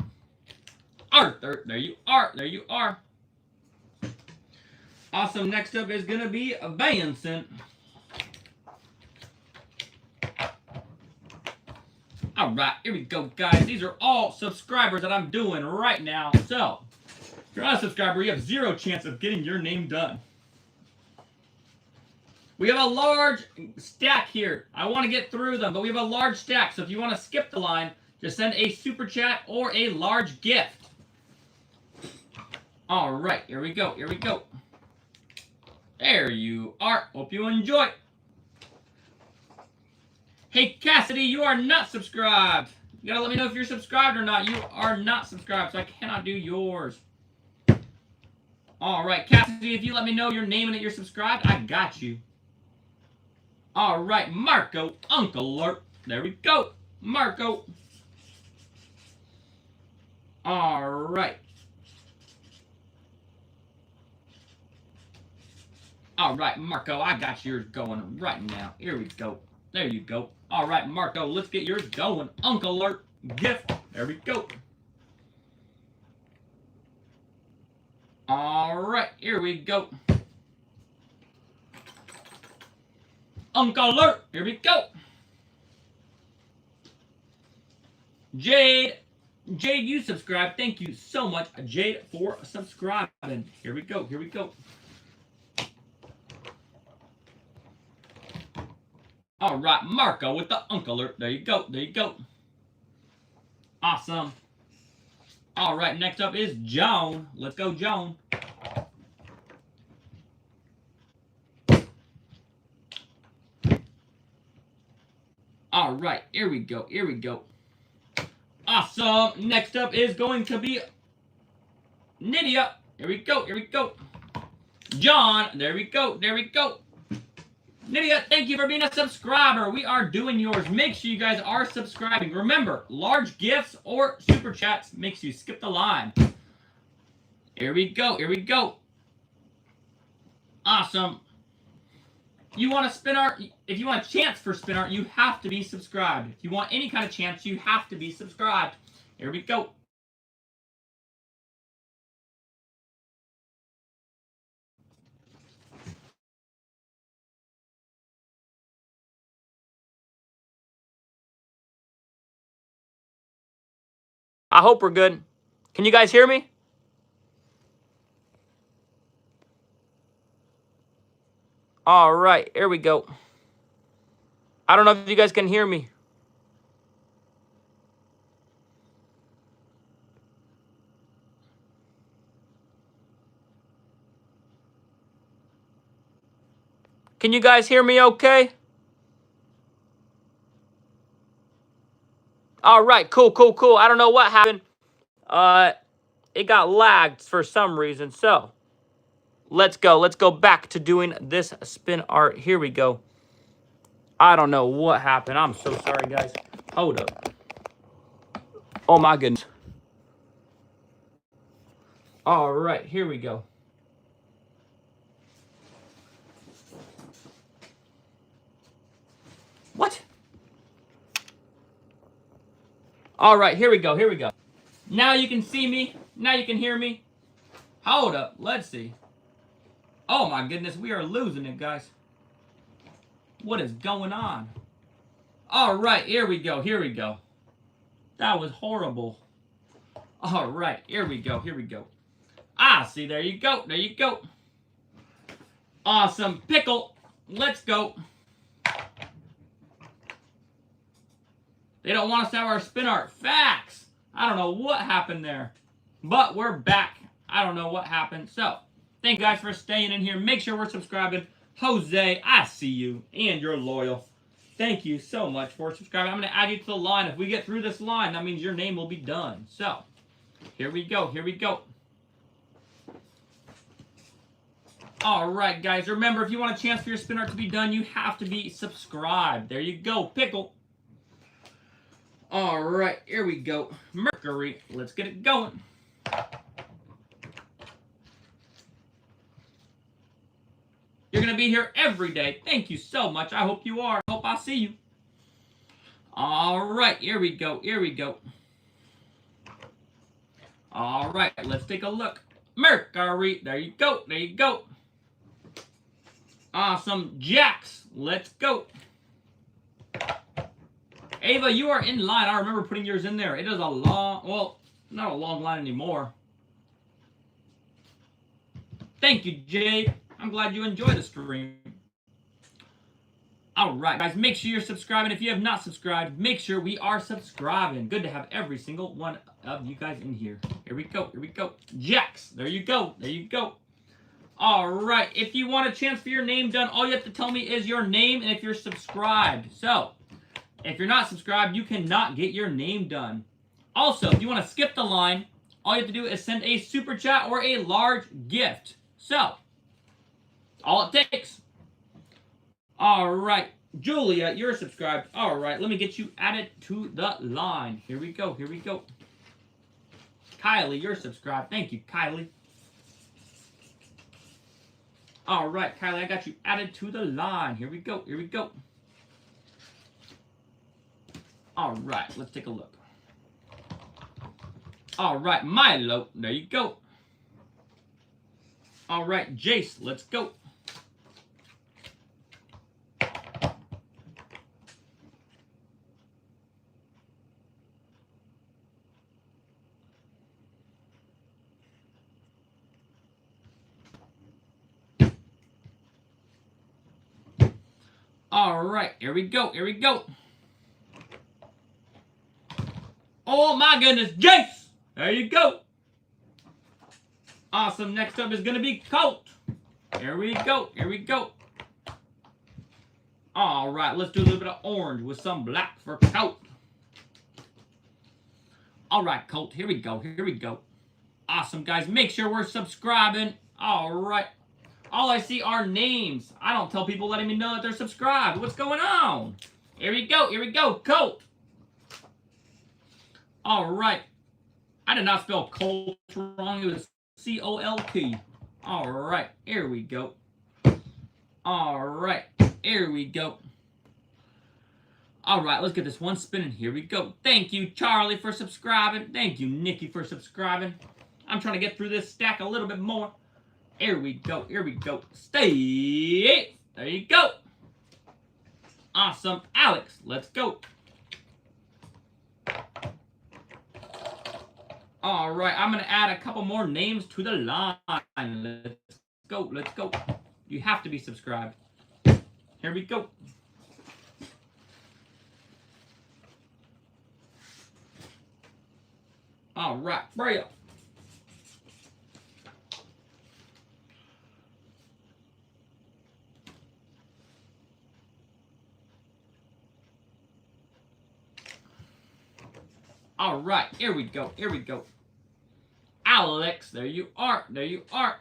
Arthur, there you are. There you are. Awesome. Next up is going to be Vincent. All right, here we go, guys. These are all subscribers that I'm doing right now. So, if you're not a subscriber, you have zero chance of getting your name done. We have a large stack here. I want to get through them, but we have a large stack. So if you want to skip the line, just send a super chat or a large gift. All right, here we go. Here we go. There you are. Hope you enjoy. Hey, Cassidy, you are not subscribed. You gotta let me know if you're subscribed or not. You are not subscribed, so I cannot do yours. All right, Cassidy, if you let me know your name and that you're subscribed, I got you. All right, Marco, Uncle Alert. There we go. Marco. All right. All right, Marco, I got yours going right now. Here we go. There you go. All right, Marco, let's get yours going. Uncle Alert gift. There we go. All right, here we go. Uncle Alert. Here we go. Jade. Jade, you subscribed. Thank you so much, Jade, for subscribing. Here we go. Here we go. All right, Marco with the Uncle Alert. There you go. There you go. Awesome. All right, next up is Joan. Let's go, Joan. All right, here we go. Here we go. Awesome. Next up is going to be Nydia. Here we go. Here we go. John. There we go. There we go. Nydia, thank you for being a subscriber. We are doing yours. Make sure you guys are subscribing. Remember, large gifts or super chats makes you skip the line. Here we go. Here we go. Awesome. You want a spin art? If you want a chance for spin art, you have to be subscribed. If you want any kind of chance, you have to be subscribed. Here we go. I hope we're good. Can you guys hear me? All right, here we go. I don't know if you guys can hear me. Can you guys hear me okay? All right, cool, cool, cool. I don't know what happened. It got lagged for some reason, so let's go. Let's go back to doing this spin art. Here we go. I don't know what happened. I'm so sorry, guys. Hold up. Oh, my goodness. All right, here we go. What? All right, here we go. Here we go. Now you can see me. Now you can hear me. Hold up. Let's see. Oh, my goodness. We are losing it, guys. What is going on? All right, here we go. Here we go. That was horrible. All right, here we go. Here we go. Ah, see, there you go. There you go. Awesome. Pickle. Let's go. They don't want us to have our spin art. Facts. I don't know what happened there. But we're back. I don't know what happened. So, thank you guys for staying in here. Make sure we're subscribing. Jose, I see you. And you're loyal. Thank you so much for subscribing. I'm going to add you to the line. If we get through this line, that means your name will be done. So, here we go. Here we go. All right, guys. Remember, if you want a chance for your spin art to be done, you have to be subscribed. There you go. Pickle. All right, here we go. Mercury, let's get it going. You're going to be here every day. Thank you so much. I hope you are. I hope I see you. All right, here we go. Here we go. All right, let's take a look. Mercury, there you go. There you go. Awesome. Jax, let's go. Ava, you are in line. I remember putting yours in there. It is a long, well, not a long line anymore. Thank you, Jade. I'm glad you enjoy the stream. All right, guys, make sure you're subscribing. If you have not subscribed, make sure we are subscribing. Good to have every single one of you guys in here. Here we go. Here we go. Jax, there you go. There you go. All right, if you want a chance for your name done, all you have to tell me is your name and if you're subscribed. So, if you're not subscribed, you cannot get your name done. Also, if you want to skip the line all you have to do is send a super chat or a large gift. So, all it takes. All right, Julia, you're subscribed. All right, let me get you added to the line. Here we go, here we go. Kylie, you're subscribed. Thank you, Kylie. All right, Kylie, I got you added to the line. Here we go, here we go. All right, let's take a look. All right, Milo, there you go. All right, Jace, let's go. All right, here we go, here we go. Oh my goodness, Jace! There you go. Awesome, next up is gonna be Colt. Here we go, here we go. All right, let's do a little bit of orange with some black for Colt. All right, Colt, here we go, here we go. Awesome, guys, make sure we're subscribing. All right. All I see are names. I don't tell people letting me know that they're subscribed. What's going on? Here we go, Colt. All right. I did not spell Colt wrong. It was C-O-L-T. All right, here we go. All right, here we go. All right, let's get this one spinning. Here we go. Thank you, Charlie, for subscribing. Thank you, Nikki, for subscribing. I'm trying to get through this stack a little bit more. Here we go, here we go. Stay. There you go. Awesome, Alex, let's go. All right, I'm going to add a couple more names to the line. Let's go, let's go. You have to be subscribed. Here we go. All right, Brea. All right, here we go, here we go. Alex, there you are, there you are.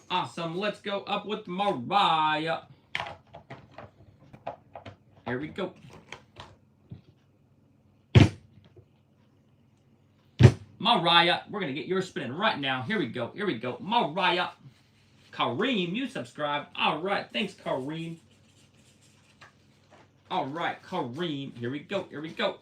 Awesome, let's go up with Mariah. Here we go. Mariah, we're going to get yours spinning right now. Here we go, here we go. Mariah. Kareem, you subscribed. All right, thanks, Kareem. All right, Kareem, here we go, here we go.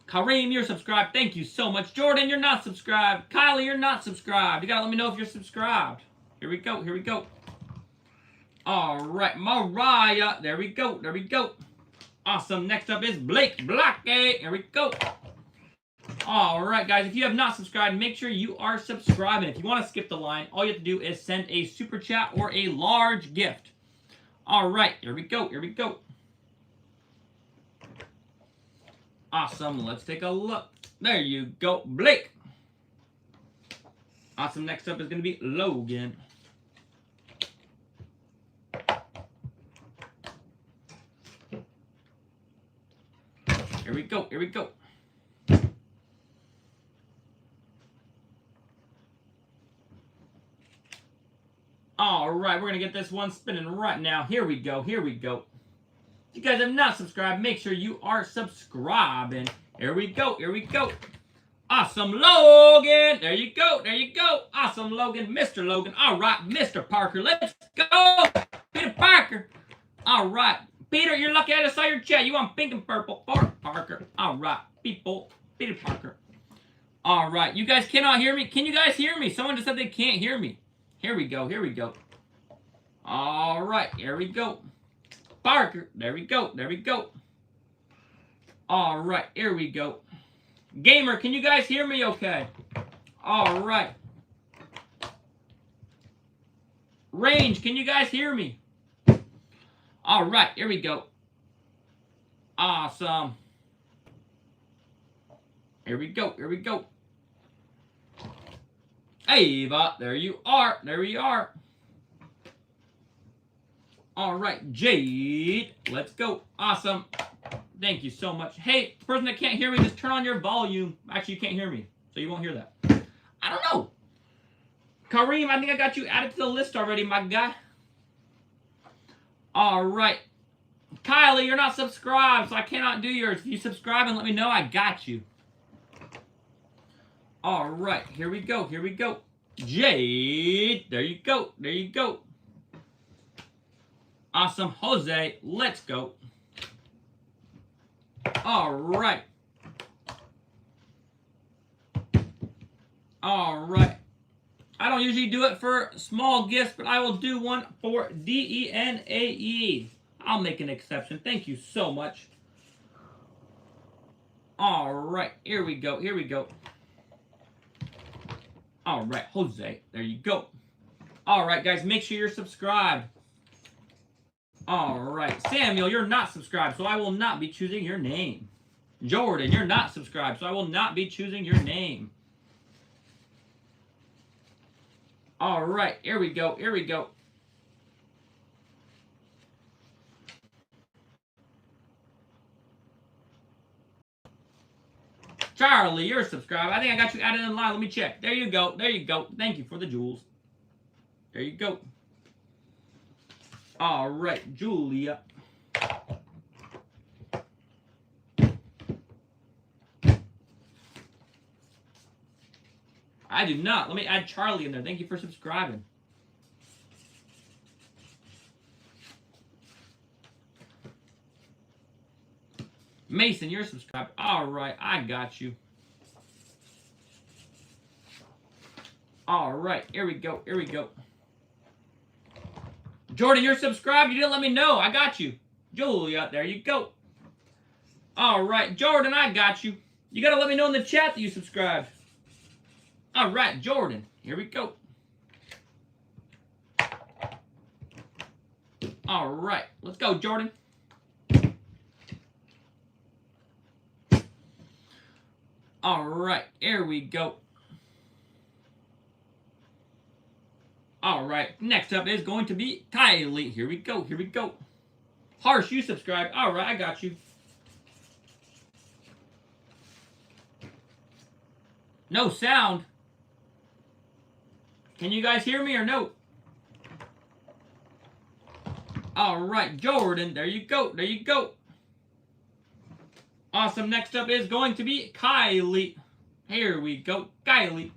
Kareem, you're subscribed. Thank you so much. Jordan, you're not subscribed. Kylie, you're not subscribed. You gotta let me know if you're subscribed. Here we go, here we go. All right, Mariah. There we go, there we go. Awesome. Next up is Blake Blackie. Here we go. All right, guys, if you have not subscribed, make sure you are subscribing. If you want to skip the line, all you have to do is send a super chat or a large gift. All right, here we go, here we go. Awesome, let's take a look. There you go, Blake. Awesome, next up is going to be Logan. Here we go, here we go. All right, we're going to get this one spinning right now. Here we go, here we go. If you guys have not subscribed, make sure you are subscribing. Here we go, here we go. Awesome, Logan. There you go, there you go. Awesome, Logan, Mr. Logan. All right, Mr. Parker, let's go. Peter Parker. All right, Peter, you're lucky I just saw your chat. You want pink and purple for Parker. All right, people, Peter Parker. All right, you guys cannot hear me. Can you guys hear me? Someone just said they can't hear me. Here we go, here we go. All right, here we go. Parker, there we go, there we go. All right, here we go. Gamer, can you guys hear me okay? All right. Range, can you guys hear me? All right, here we go. Awesome. Here we go, here we go. Ava, there you are, there you are. All right, Jade, let's go. Awesome. Thank you so much. Hey, the person that can't hear me, just turn on your volume. Actually, you can't hear me, so you won't hear that. I don't know. Kareem, I think I got you added to the list already, my guy. All right. Kylie, you're not subscribed, so I cannot do yours. If you subscribe and let me know, I got you. All right, here we go. Here we go. Jade, there you go. There you go. Awesome. Jose, let's go. All right. All right. I don't usually do it for small gifts, but I will do one for DENAE. I'll make an exception. Thank you so much. All right. Here we go. Here we go. All right. Jose, there you go. All right, guys, make sure you're subscribed. All right. Samuel, you're not subscribed, so I will not be choosing your name. Jordan, you're not subscribed, so I will not be choosing your name. All right, here we go, here we go. Charlie, you're subscribed. I think I got you added in line. Let me check. There you go, there you go. Thank you for the jewels. There you go. All right, Julia. I do not. Let me add Charlie in there. Thank you for subscribing. Mason, you're subscribed. All right, I got you. All right, here we go. Here we go. Jordan, you're subscribed. You didn't let me know. I got you. Julia, there you go. All right, Jordan, I got you. You got to let me know in the chat that you subscribed. All right, Jordan, here we go. All right, let's go, Jordan. All right, here we go. All right, next up is going to be Kylie. Here we go, here we go. Harsh, you subscribed. All right, I got you. No sound. Can you guys hear me or no? All right, Jordan, there you go, there you go. Awesome, next up is going to be Kylie. Here we go, Kylie.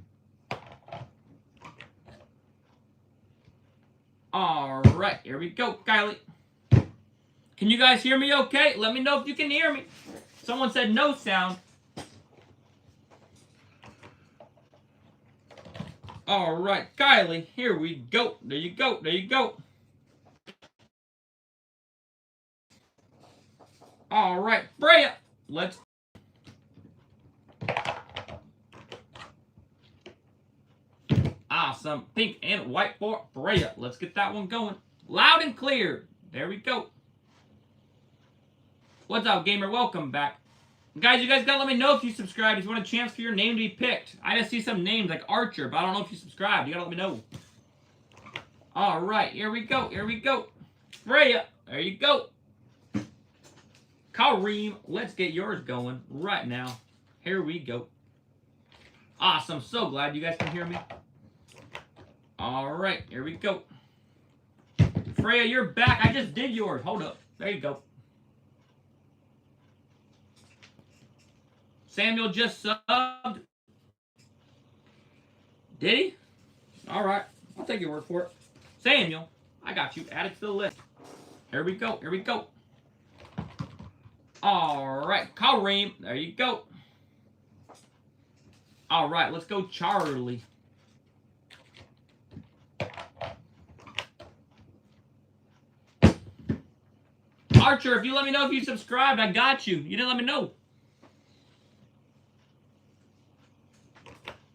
All right, here we go, Kylie. Can you guys hear me okay? Let me know if you can hear me. Someone said no sound. All right, Kylie, here we go. There you go, there you go. All right, Freya, let's. Awesome, pink and white for Freya. Let's get that one going. Loud and clear. There we go. What's up, gamer? Welcome back. Guys, you guys gotta let me know if you subscribed, if you want a chance for your name to be picked. I just see some names like Archer, but I don't know if you subscribed. You gotta let me know. All right, here we go, here we go. Freya, there you go. Kareem, let's get yours going right now. Here we go. Awesome, so glad you guys can hear me. All right, here we go. Freya, you're back. I just did yours. Hold up. There you go. Samuel just subbed. Did he? All right. I'll take your word for it. Samuel, I got you added to the list. Here we go. Here we go. All right. Kareem, there you go. All right. Let's go, Charlie. Archer, if you let me know if you subscribed, I got you. You didn't let me know.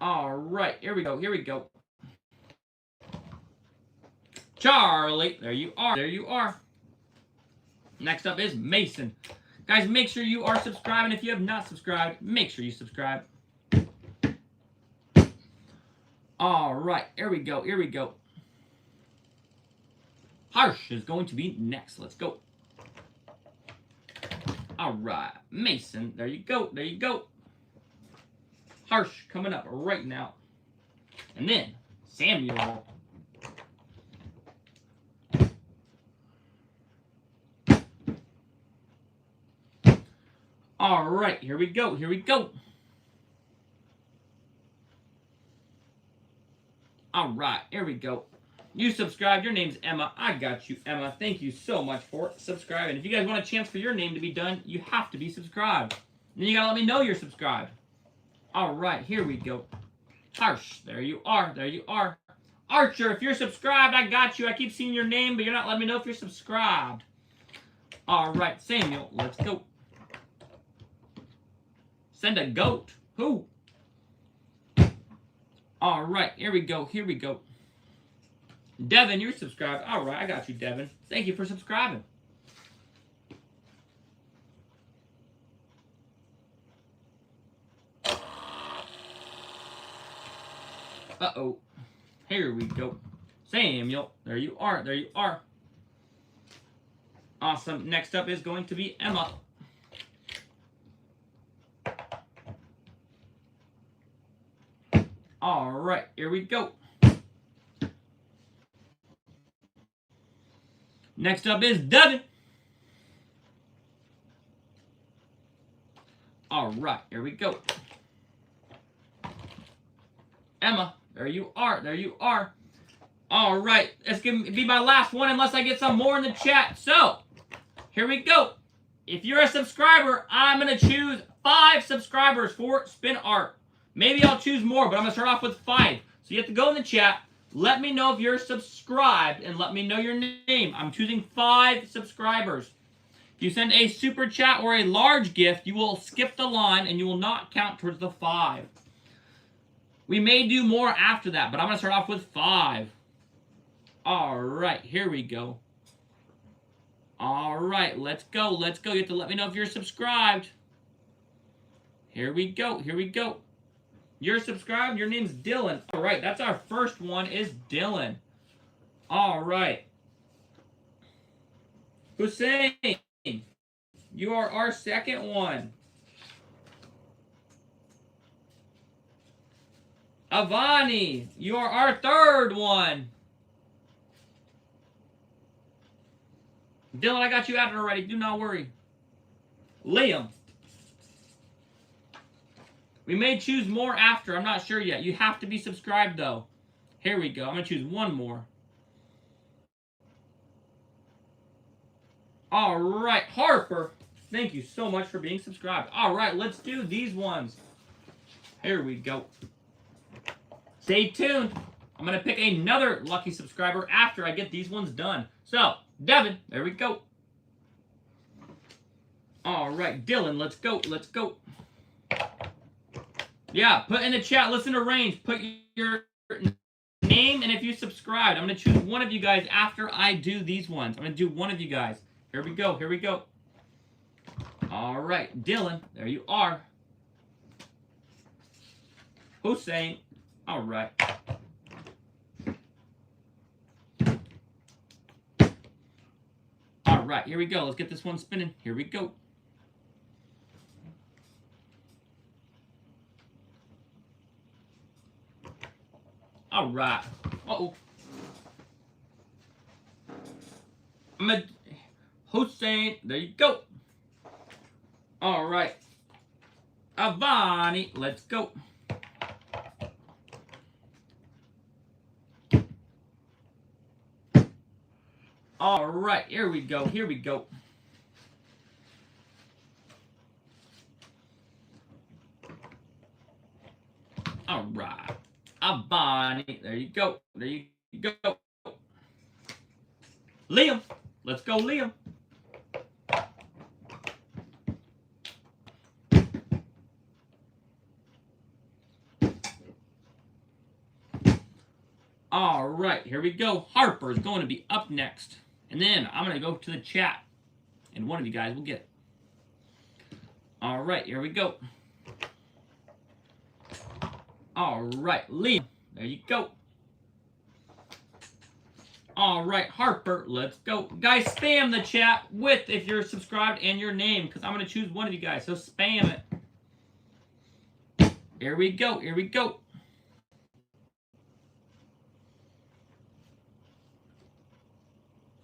All right, here we go, here we go. Charlie, there you are, there you are. Next up is Mason. Guys, make sure you are subscribing. If you have not subscribed, make sure you subscribe. All right, here we go, here we go. Harsh is going to be next. Let's go. All right, Mason, there you go, there you go. Harsh coming up right now. And then Samuel. All right, here we go, here we go. All right, here we go. You subscribed. Your name's Emma. I got you, Emma. Thank you so much for subscribing. If you guys want a chance for your name to be done, you have to be subscribed. And then you gotta let me know you're subscribed. All right, here we go. Harsh, there you are. There you are. Archer, if you're subscribed, I got you. I keep seeing your name, but you're not letting me know if you're subscribed. All right, Samuel, let's go. Send a goat. Who? All right, here we go. Here we go. Devin, you're subscribed. All right, I got you, Devin. Thank you for subscribing. Uh-oh. Here we go. Samuel, there you are. There you are. Awesome. Next up is going to be Emma. All right, here we go. Next up is Devin. All right, here we go. Emma, there you are. There you are. All right, that's going to be my last one unless I get some more in the chat. So, here we go. If you're a subscriber, I'm going to choose 5 subscribers for Spin Art. Maybe I'll choose more, but I'm going to start off with 5. So you have to go in the chat. Let me know if you're subscribed and let me know your name. I'm choosing 5 subscribers. If you send a super chat or a large gift, you will skip the line and you will not count towards the 5. We may do more after that, but I'm going to start off with 5. All right, here we go. All right, let's go. Let's go. You have to let me know if you're subscribed. Here we go. Here we go. You're subscribed. Your name's Dylan. All right, that's our first one is Dylan. All right. Hussein, you are our second one. Avani, you are our third one. Dylan, I got you added already. Do not worry. Liam. We may choose more after. I'm not sure yet. You have to be subscribed, though. Here we go. I'm going to choose one more. All right. Harper, thank you so much for being subscribed. All right. Let's do these ones. Here we go. Stay tuned. I'm going to pick another lucky subscriber after I get these ones done. So, Devin, there we go. All right. Dylan, let's go. Let's go. Yeah, put in the chat, listen to range, put your name, and if you subscribed, I'm going to choose one of you guys after I do these ones. I'm going to do one of you guys. Here we go, here we go. All right, Dylan, there you are. Hussein, all right. All right, here we go. Let's get this one spinning. Here we go. All right. Uh-oh. Hussein, there you go. All right. Avani, let's go. All right, here we go. Here we go. All right. Avani, there you go. There you go. Liam, let's go, Liam. All right, here we go. Harper's going to be up next. And then I'm going to go to the chat. And one of you guys will get it. All right, here we go. All right, Liam. There you go. All right, Harper, let's go. Guys, spam the chat with if you're subscribed and your name, because I'm going to choose one of you guys, so spam it. Here we go, here we go.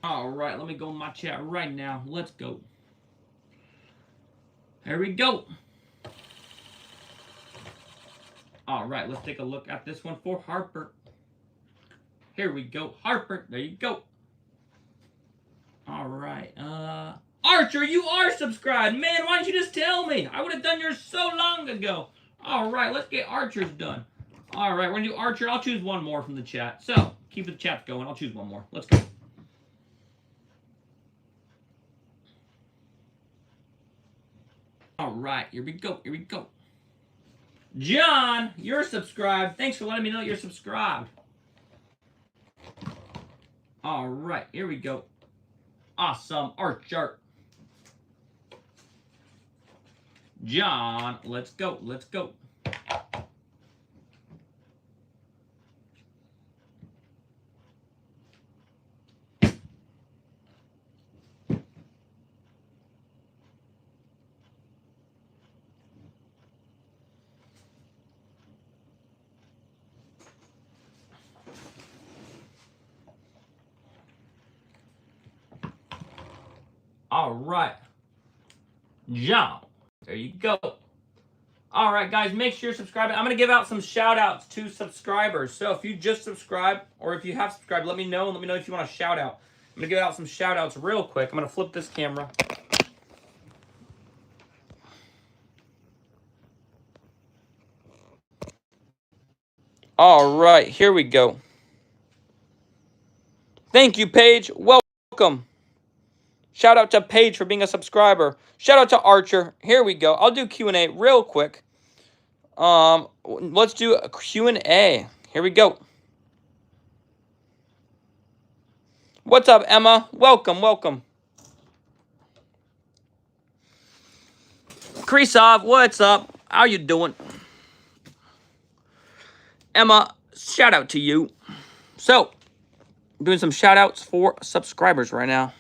All right, let me go in my chat right now. Let's go. Here we go. All right, let's take a look at this one for Harper. Here we go. Harper, there you go. All right. Archer, you are subscribed. Man, why didn't you just tell me? I would have done yours so long ago. All right, let's get Archer's done. All right, we're going to do Archer. I'll choose one more from the chat. So, keep the chat going. I'll choose one more. Let's go. All right, here we go. Here we go. John, you're subscribed. Thanks for letting me know you're subscribed. All right, here we go. Awesome, Archer. John, let's go. Let's go. All right. John, there you go. All right, guys, make sure you're subscribing. I'm going to give out some shout-outs to subscribers. So if you just subscribed or if you have subscribed, let me know. Let me know if you want a shout-out. I'm going to give out some shout-outs real quick. I'm going to flip this camera. All right, here we go. Thank you, Paige. Welcome. Shout out to Paige for being a subscriber. Shout out to Archer. Here we go. I'll do Q&A real quick. Let's do a Q&A. Here we go. What's up, Emma? Welcome, welcome. Krisov, what's up? How you doing? Emma, shout out to you. So, I'm doing some shout outs for subscribers right now.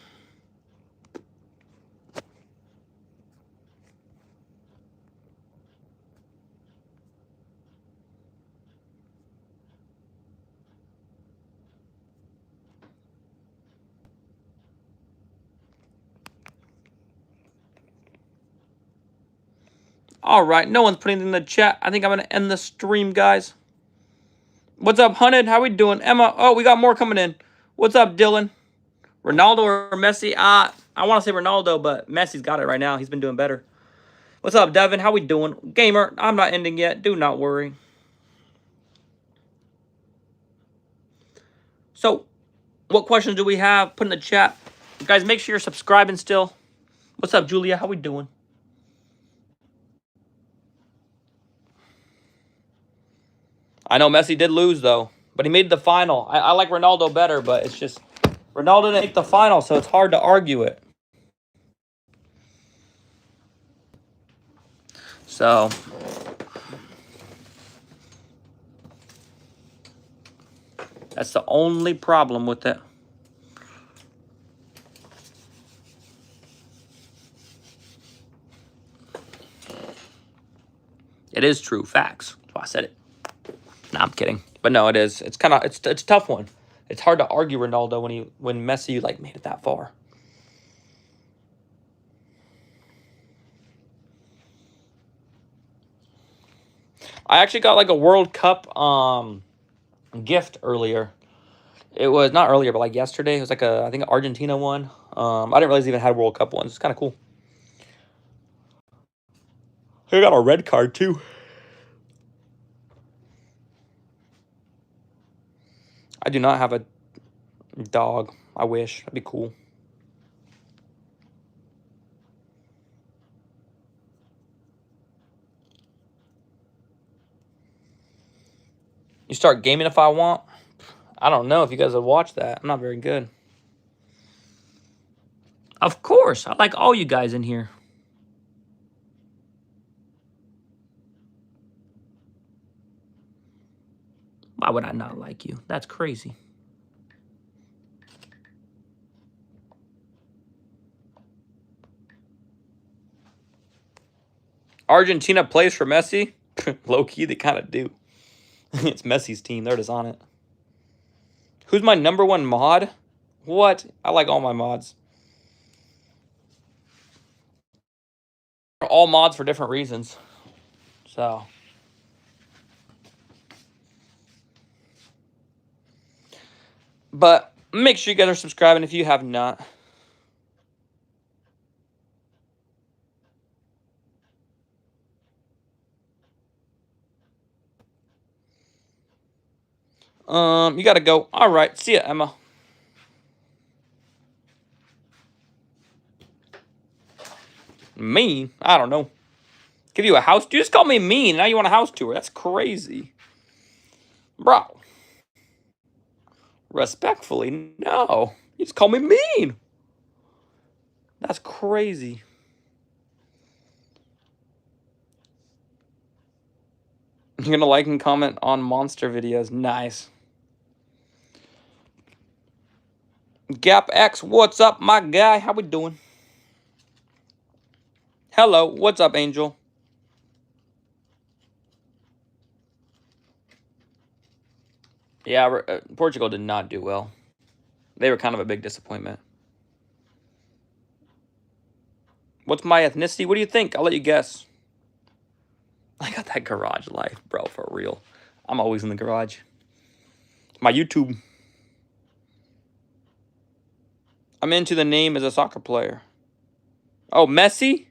All right, no one's putting it in the chat. I think I'm going to end the stream, guys. What's up, Hunted? How we doing? Emma, oh, we got more coming in. What's up, Dylan? Ronaldo or Messi? I want to say Ronaldo, but Messi's got it right now. He's been doing better. What's up, Devin? How we doing? Gamer, I'm not ending yet. Do not worry. So, what questions do we have? Put in the chat. Guys, make sure you're subscribing still. What's up, Julia? How we doing? I know Messi did lose, though, but he made the final. I like Ronaldo better, but it's just Ronaldo didn't make the final, so it's hard to argue it. So, that's the only problem with it. It is true. Facts. That's why I said it. Nah, I'm kidding. But no, it is. It's kind of it's a tough one. It's hard to argue Ronaldo when Messi like made it that far. I actually got like a World Cup gift earlier. It was not earlier, but like yesterday. It was like I think Argentina one. I didn't realize they even had World Cup ones. It's kind of cool. I got a red card too. I do not have a dog. I wish. That'd be cool. You start gaming if I want. I don't know if you guys have watched that. I'm not very good. Of course. I like all you guys in here. Why would I not like you? That's crazy. Argentina plays for Messi? Low-key, they kind of do. It's Messi's team. They're just on it. Who's my #1 mod? What? I like all my mods. All mods for different reasons. So. But make sure you guys are subscribing if you have not. You gotta go. All right. See ya, Emma. Mean? I don't know. Give you a house? You just called me mean. Now you want a house tour. That's crazy. Bro. Respectfully, no. You just call me mean. That's crazy. You're gonna like and comment on monster videos. Nice. Gap X, what's up, my guy? How we doing? Hello, what's up, Angel? Yeah, Portugal did not do well. They were kind of a big disappointment. What's my ethnicity? What do you think? I'll let you guess. I got that garage life, bro, for real. I'm always in the garage. My YouTube. I'm into the name as a soccer player. Oh, Messi?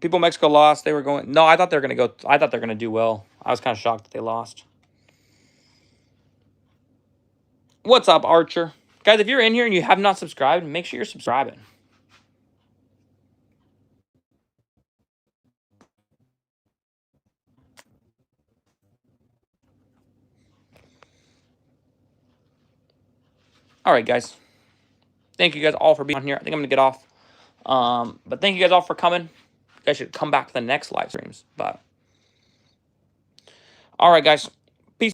People in Mexico lost. They were going... No, I thought they were going to go... I thought they were going to do well. I was kind of shocked that they lost. What's up, Archer? Guys, if you're in here and you have not subscribed, make sure you're subscribing. All right, guys. Thank you guys all for being on here. I think I'm going to get off. But thank you guys all for coming. You guys should come back to the next live streams. But all right, guys.